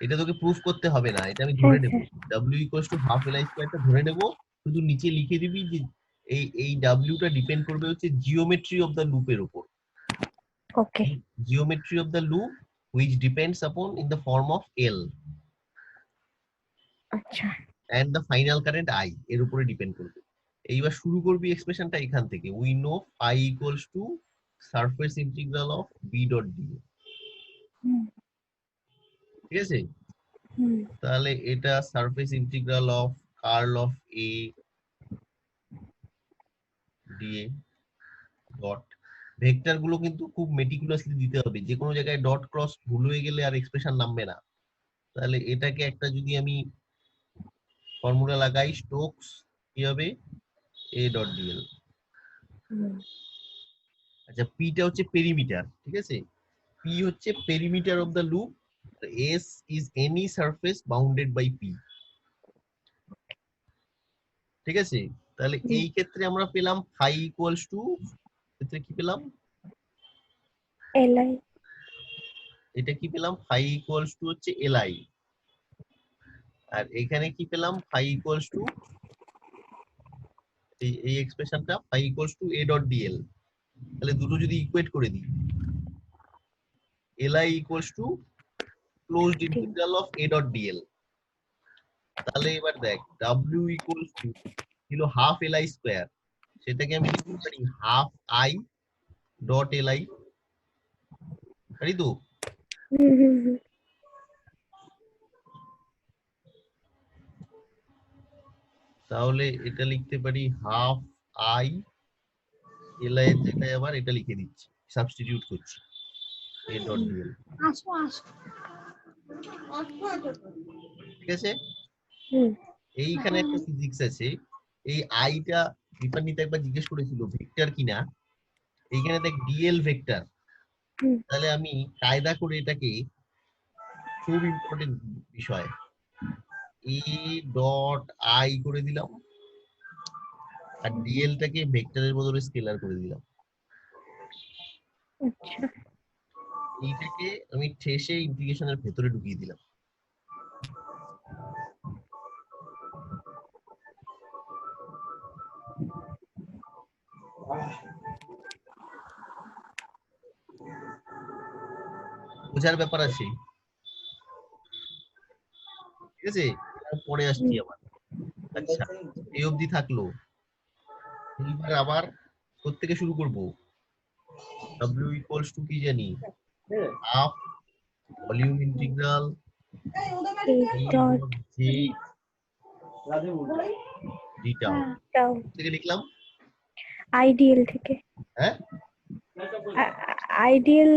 এটা তোকে প্রুফ করতে হবে না, এটা আমি ধরে নেব। W equals to half L I স্কোয়ারটা ধরে নেব, শুধু নিচে লিখে দিবি যে এই ডাব্লিউটা ডিপেন্ড করবে হচ্ছে জিওমেট্রি অফ দ্য লুপের উপর। Okay, geometry of the loop which depends upon in the form of L আচ্ছা and the final current I এর উপরে ডিপেন্ড করবে। এইবার শুরু করবি এক্সপ্রেশনটা এখান থেকে, we know phi equals to surface integral of B dot d, ঠিক আছে? তাহলে এটা surface integral of curl of A da dot. Vector গুলো কিন্তু খুব মেটিকুলাসলি দিতে হবে, যে কোনো জায়গায় ডট ক্রস ভুল হয়ে গেলে আর এক্সপ্রেশন নামবে না। তাহলে এটাকে একটা যদি আমি ফর্মুলা লাগাই, স্টোকস কি হবে এ ডট ডিএল। আচ্ছা পিটা হচ্ছে পেরিমিটার, ঠিক আছে? পি হচ্ছে perimeter of the loop, S is any surface bounded by P, ঠিক আছে? তাহলে এই ক্ষেত্রে আমরা পেলাম ফাই ইকুয়ালস টু, ক্ষেত্রে কি পেলাম এলআই, এটা কি পেলাম ফাই ইকুয়ালস টু হচ্ছে এলআই, আর এখানে কি পেলাম ফাই ইকুয়ালস টু এই এক্সপ্রেশনটা phi equals to A dot DL. তাহলে দুটো যদি ইকুয়েট করে দিই, LI equals to closed integral of A dot DL. তাহলে এবার দেখ ডাব্লিউ ইকুয়ালস টু ছিল হাফ এলআই স্কয়ার, সেটাকে আমি লিখতে পারি half I dot L I, পারি তো? তাহলে এটা লিখতে পারি হাফ আই এল আই এর জায়গায় আবার এটা লিখে দিচ্ছি, সাবস্টিটিউট করছি এ ডট ডিএল। ঠিক আছে, এইখানে একটা ফিজিক্স আছে। এই আইটা দীপান্বিতা একবার জিজ্ঞেস করেছিল ভেক্টর কিনা, এইখানে দেখ ডিএল ভেক্টর। তাহলে আমি কায়দা করে এটাকে, খুব ইম্পর্টেন্ট বিষয়, এ ডট আই করে দিলাম আর ডিএলটাকে ভেক্টরের বদলে স্কেলার করে দিলাম। আচ্ছা, এইটাকে আমি ঠেসে ইন্টিগ্রেশনের ভেতরে ঢুকিয়ে দিলাম। বোঝার ব্যাপার আছে, ঠিক আছে? পরে আসছি আবার। আচ্ছা, এই অবধি থাকলো। এইবার আবার কোত্থেকে শুরু করব? W ইকুয়ালস টু কি জানি, half volume integral j d tau থেকে লিখলাম আইডিএল থেকে। হ্যাঁ, আইডিয়াল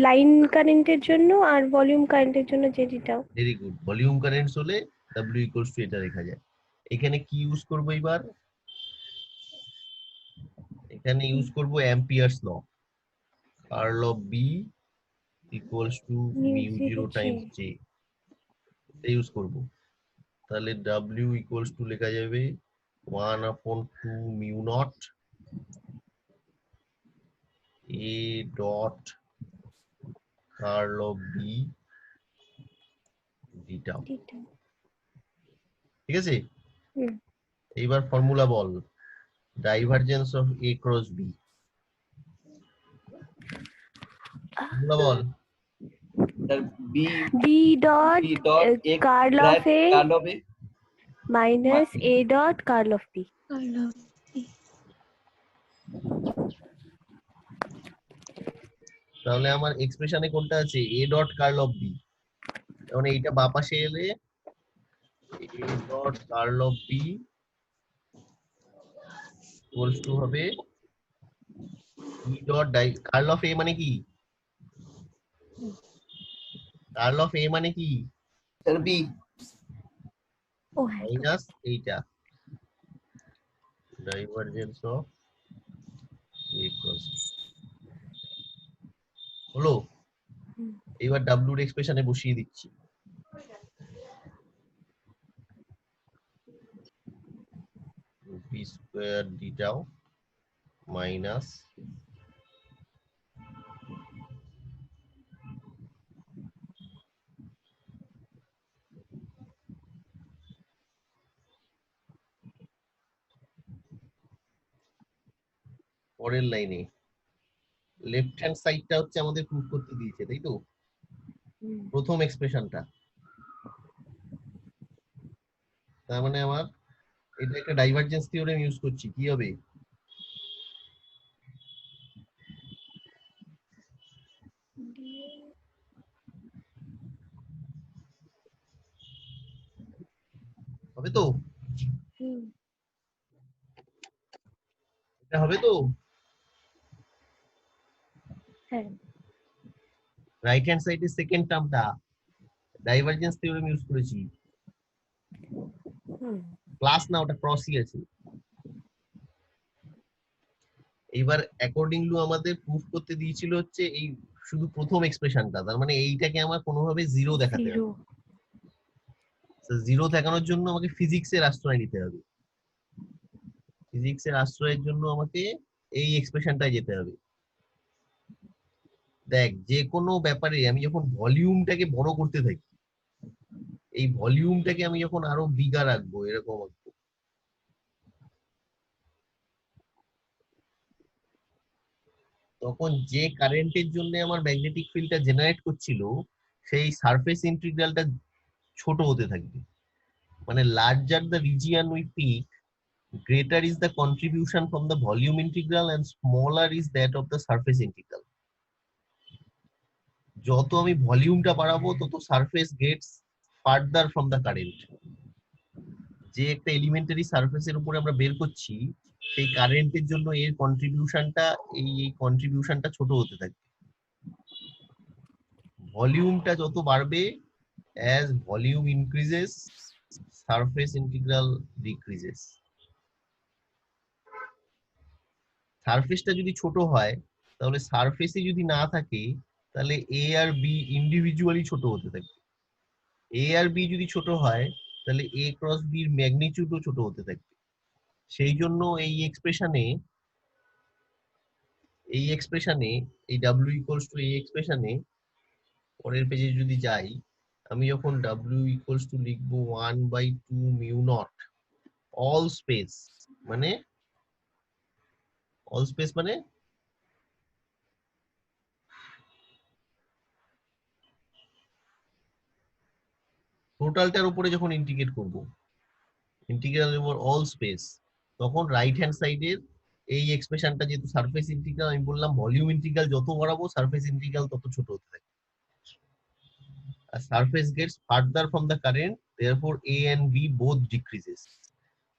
লাইন কারেন্টের জন্য আর ভলিউম কারেন্টের জন্য জেডিটাও। Very good. ভলিউম কারেন্টস হলে W ইকুয়ালস টু এটা লেখা যায়। এখানে কি ইউজ করব এবার? এখানে ইউজ করব Ampere's law, curl of B equals to mu 0 times J, এটা ইউজ করব। তাহলে W ইকুয়ালস টু লেখা যাবে 1/2 mu naught A dot curl of B d tau। ঠিক আছে, এইবার ফর্মুলা বল, divergence of A cross B। Formula বল, B dot curl of A minus A dot curl of B। তাহলে আমার এক্সপ্রেশনে কোনটা আছে? A dot curl of B। মানে এইটা বাঁ পাশে এলে A dot curl of B equals to হবে E dot curl of A মানে কি? কার্ল অফ A মানে কি? স্যার বি মাইনাস এইটা ডাইভারজেন্স অফ A ক্রস হলো। এবার W এর এক্সপ্রেশনে বসিয়ে দিচ্ছি। B square d tau minus পরের লাইনে লেফট হ্যান্ড সাইডটা হচ্ছে আমাদের প্রুফ করতে দিয়েছে, তাই তো? প্রথম এক্সপ্রেশনটা, তার মানে আমার এটা একটা ডাইভারজেন্স থিওরেম ইউজ করছি। কি হবে? হবে তো? এটা হবে তো? হ্যাঁ, রাইট হ্যান্ড সাইডের সেকেন্ড টার্মটা ডাইভারজেন্স থিওরেম ইউজ করেছি। প্লাস না, ওটা ক্রসই আছে। এইবার অ্যাকর্ডিংলি আমাদের প্রুফ করতে দিয়েছিল হচ্ছে এই শুধু প্রথম এক্সপ্রেশনটা, তার মানে এইটাকে আমার কোনোভাবে জিরো দেখাতে হবে। জিরো দেখানোর জন্য আমাকে ফিজিক্সের আশ্রয় নিতে হবে। ফিজিক্সের আশ্রয়ের জন্য আমাকে এই এক্সপ্রেশনটায় যেতে হবে। দেখ, যে কোনো ব্যাপারে আমি যখন ভলিউমটাকে বড় করতে থাকি, এই ভলিউমটাকে আমি যখন আরো বিগার রাখবো, এরকম আঁকবো, তখন যে কারেন্টের জন্য আমার ম্যাগনেটিক ফিল্ডটা জেনারেট করছিল সেই সারফেস ইন্টিগ্রালটা ছোট হতে থাকবে। মানে larger the region we pick, greater is the contribution from the volume integral and smaller is that of the surface integral. যত আমি ভলিউমটা বাড়াবো তত surface gets further from the current. যে একটা এলিমেন্টারি সারফেসের উপরে আমরা বের করছি সেই কারেন্টের জন্য এর কন্ট্রিবিউশনটা এই কন্ট্রিবিউশনটা ছোট হতে থাকে। ভলিউমটা যত বাড়বে, as volume increases surface integral decreases. সারফেসটা যদি ছোট হয় তাহলে সারফেসে যদি না থাকে তাহলে এ আর বি ইন্ডিভিজুয়ালি ছোট হতে থাকে। এ আর বি যদি ছোট হয় তাহলে এ ক্রস বি এর ম্যাগনিটিউডও ছোট হতে থাকে। সেই জন্য এই এক্সপ্রেশনে এই W ইকুয়ালস টু এই এক্সপ্রেশনে পরের পেজে যদি যাই, আমি যখন W ইকুয়ালস টু লিখবো 1/2 মিউ নট অল স্পেস মানে টোটালটার উপরে যখন ইন্টিগ্রেট করব, ইন্টিগ্রাল ওভার অল স্পেস, তখন রাইট হ্যান্ড সাইডের এই এক্সপ্রেশনটা যেহেতু সারফেস ইন্টিগ্রাল, আমি বললাম ভলিউম ইন্টিগ্রাল যত বাড়াবো সারফেস ইন্টিগ্রাল তত ছোট হতে থাকে। আর surface gets further from the current, therefore a and b both decreases.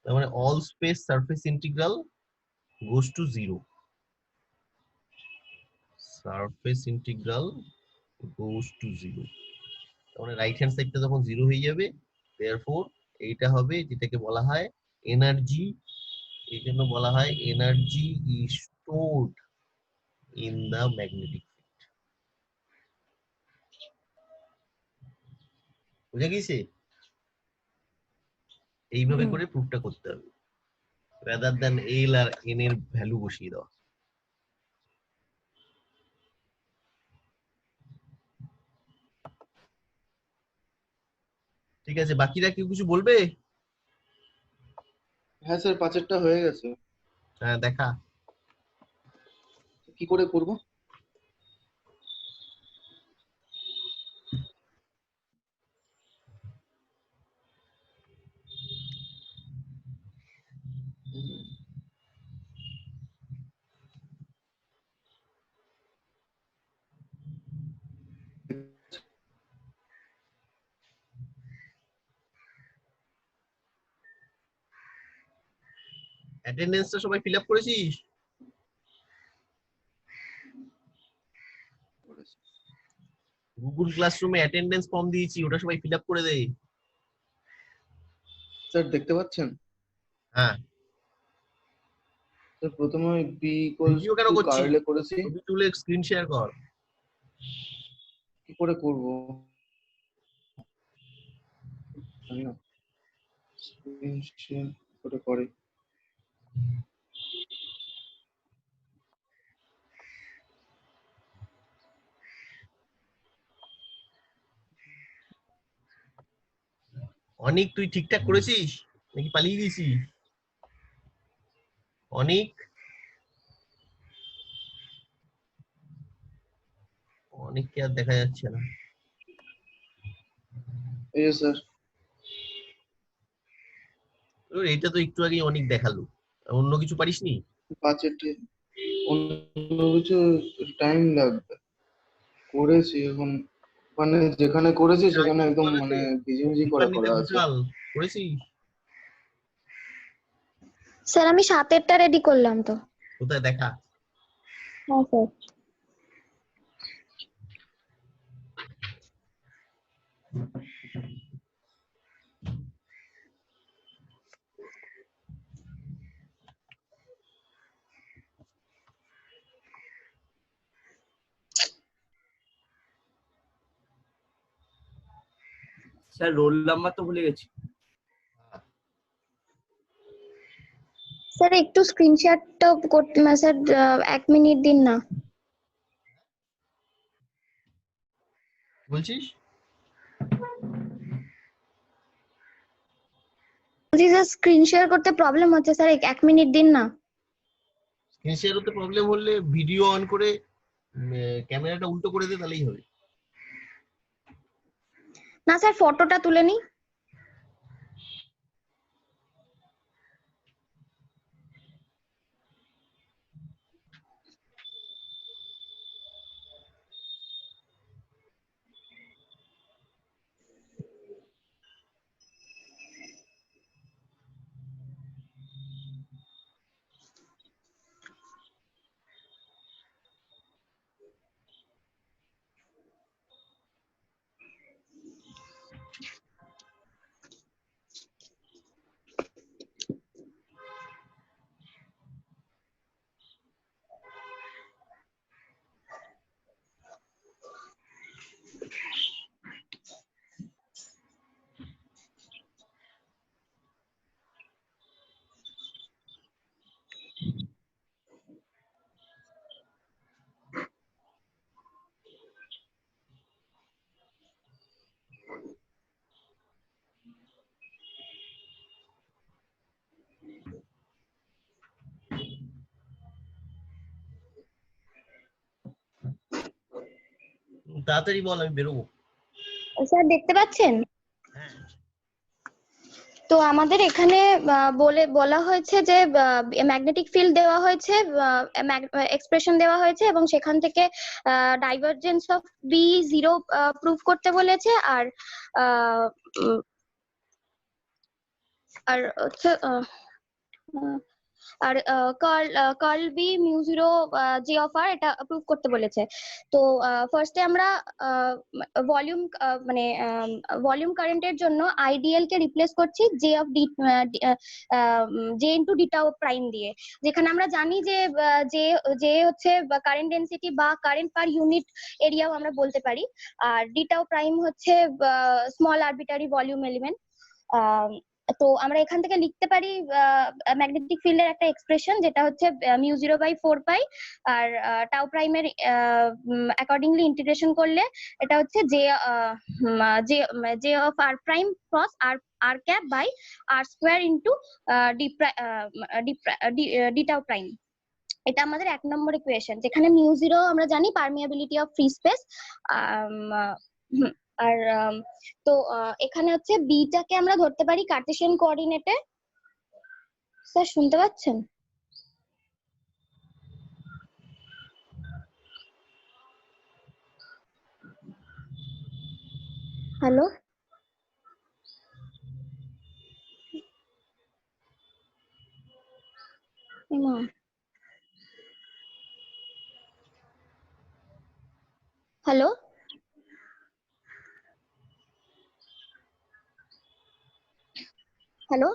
তার মানে all space surface integral goes to 0. Surface integral goes to 0. তার মানে রাইট হ্যান্ড সাইডটা যখন 0 হয়ে যাবে, therefore এইটা হবে যেটাকে বলা হয় এনার্জি। এই জন্য বলা হয় energy is stored in the magnetic field. বুঝা গেছে? এইভাবে করে প্রুফটা করতে হবে, rather than L আর N এর ভ্যালু বসিয়ে দেওয়া। ঠিক আছে, বাকিরা কেউ কিছু বলবে? হ্যাঁ স্যার, 5এরটা হয়ে গেছে। হ্যাঁ দেখা। কি করে করব? অ্যাটেন্ডেন্সটা সবাই ফিল আপ করেছিস? গুগল ক্লাসরুমে অ্যাটেন্ডেন্স ফর্ম দিয়েছি, ওটা সবাই ফিল আপ করে দে। স্যার দেখতে পাচ্ছেন? হ্যাঁ স্যার প্রথমে বি ইকুয়ালস ভিডিও কেন টু করছিস? কার্লে করেছি। ছবি তুলে স্ক্রিন শেয়ার কর। কি করে করব জানি না, স্ক্রিন শেয়ার করে করে। অনিক তুই ঠিকঠাক করেছিস নাকি পালিয়ে গেছিস? অনিক, অনিককে আর দেখা যাচ্ছে না। এই যে স্যার, এইটা তো একটু আগে অনেক দেখালো, অন্য কিছু পারিসনি? 5এরটা অন্য কিছু টাইম লাগবে। করেছি এখন, মানে যেখানে করেছি সেখানে একদম মানে ভিজিভিজি করা আছে। করেছিস? স্যার আমি 7এরটা রেডি করলাম তো। কোথায় দেখা? হ্যাঁ স্যার। স্যার রোল নাম্বার তো ভুলে গেছি। স্যার একটু স্ক্রিনশটটা করতে না স্যার, 1 মিনিট দিন না। বলছিস? বলছি স্যার স্ক্রিন শেয়ার করতে প্রবলেম হচ্ছে স্যার, 1 মিনিট দিন না। স্ক্রিন শেয়ার করতে প্রবলেম হলে ভিডিও অন করে ক্যামেরাটা উল্টো করে দে, তাহলেই হবে। না স্যার ফটোটা তুলে নি। তাড়াতাড়ি বল, আমি বেরোবো। স্যার দেখতে পাচ্ছেন? হ্যাঁ। তো আমাদের এখানে বলা হয়েছে যে ম্যাগনেটিক ফিল্ড দেওয়া হয়েছে, এক্সপ্রেশন দেওয়া হয়েছে, এবং সেখান থেকে ডাইভারজেন্স অফ বি 0 প্রুফ করতে বলেছে। আর হচ্ছে আর curl B mu 0 J of R এটা প্রুভ করতে বলেছে। তো ফার্স্টে আমরা ভলিউম মানে ভলিউম কারেন্টের জন্য আইডিএল কে রিপ্লেস করছি J of D J into D tau prime দিয়ে, যেখানে আমরা জানি যে জে হচ্ছে কারেন্ট ডেনসিটি বা কারেন্ট পার ইউনিট এরিয়াও আমরা বলতে পারি, আর ডি টাউ প্রাইম হচ্ছে স্মল আরবিটারি ভলিউম এলিমেন্ট। তো আমরা এখান থেকে লিখতে পারি ম্যাগনেটিক ফিল্ডের একটা এক্সপ্রেশন, যেটা হচ্ছে মিউ 0/4 পাই, আর টাউ প্রাইমের অ্যাকর্ডিংলি ইন্টিগ্রেশন করলে এটা হচ্ছে J of R prime cross R cap by R square into d tau prime. এটা আমাদের 1 নম্বর ইকুয়েশন, যেখানে মিউ 0 আমরা জানি পারমিয়াবিলিটি অফ ফ্রি স্পেস। আর তো এখানে হচ্ছে বিটাকে আমরা ধরতে পারি কার্টেসিয়ান কোঅর্ডিনেটে। স্যার শুনতে পাচ্ছেন? হ্যালো, হ্যালো, হ্যালো,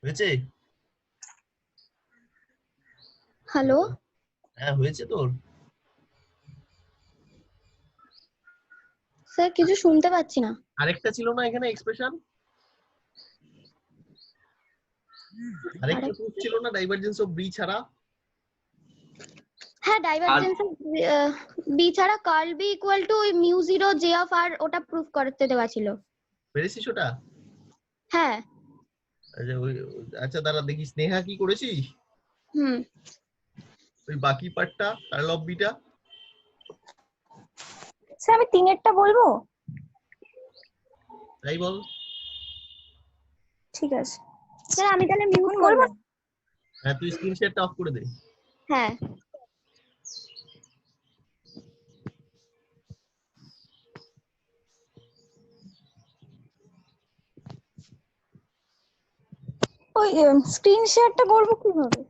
হয়েছে? হ্যালো। হ্যাঁ হয়েছে তোর? স্যার কিছু শুনতে পাচ্ছি না। আরেকটা ছিল না এখানে এক্সপ্রেশন? আরেকটা প্রুফ ছিল না ডাইভারজেন্স অফ বি ছাড়া? হ্যাঁ, ডাইভারজেন্স অফ বি ছাড়া curl B equal to mu 0 J of R, ওটা প্রুফ করতে দেওয়া ছিল। পেরেছিস ওটা? হ্যাঁ। আচ্ছা দাঁড়া দেখি স্নেহা কি করেছিস? ওই বাকি পার্টটা কার্ল অফ বিটা। স্যার আমি 3 এরটা বলবো? তাই বল। ঠিক আছে স্যার, আমি তাহলে মিউট করব। হ্যাঁ তুই স্ক্রিন শেয়ারটা অফ করে দে। হ্যাঁ। ওই স্ক্রিন শেয়ারটা করব কিভাবে?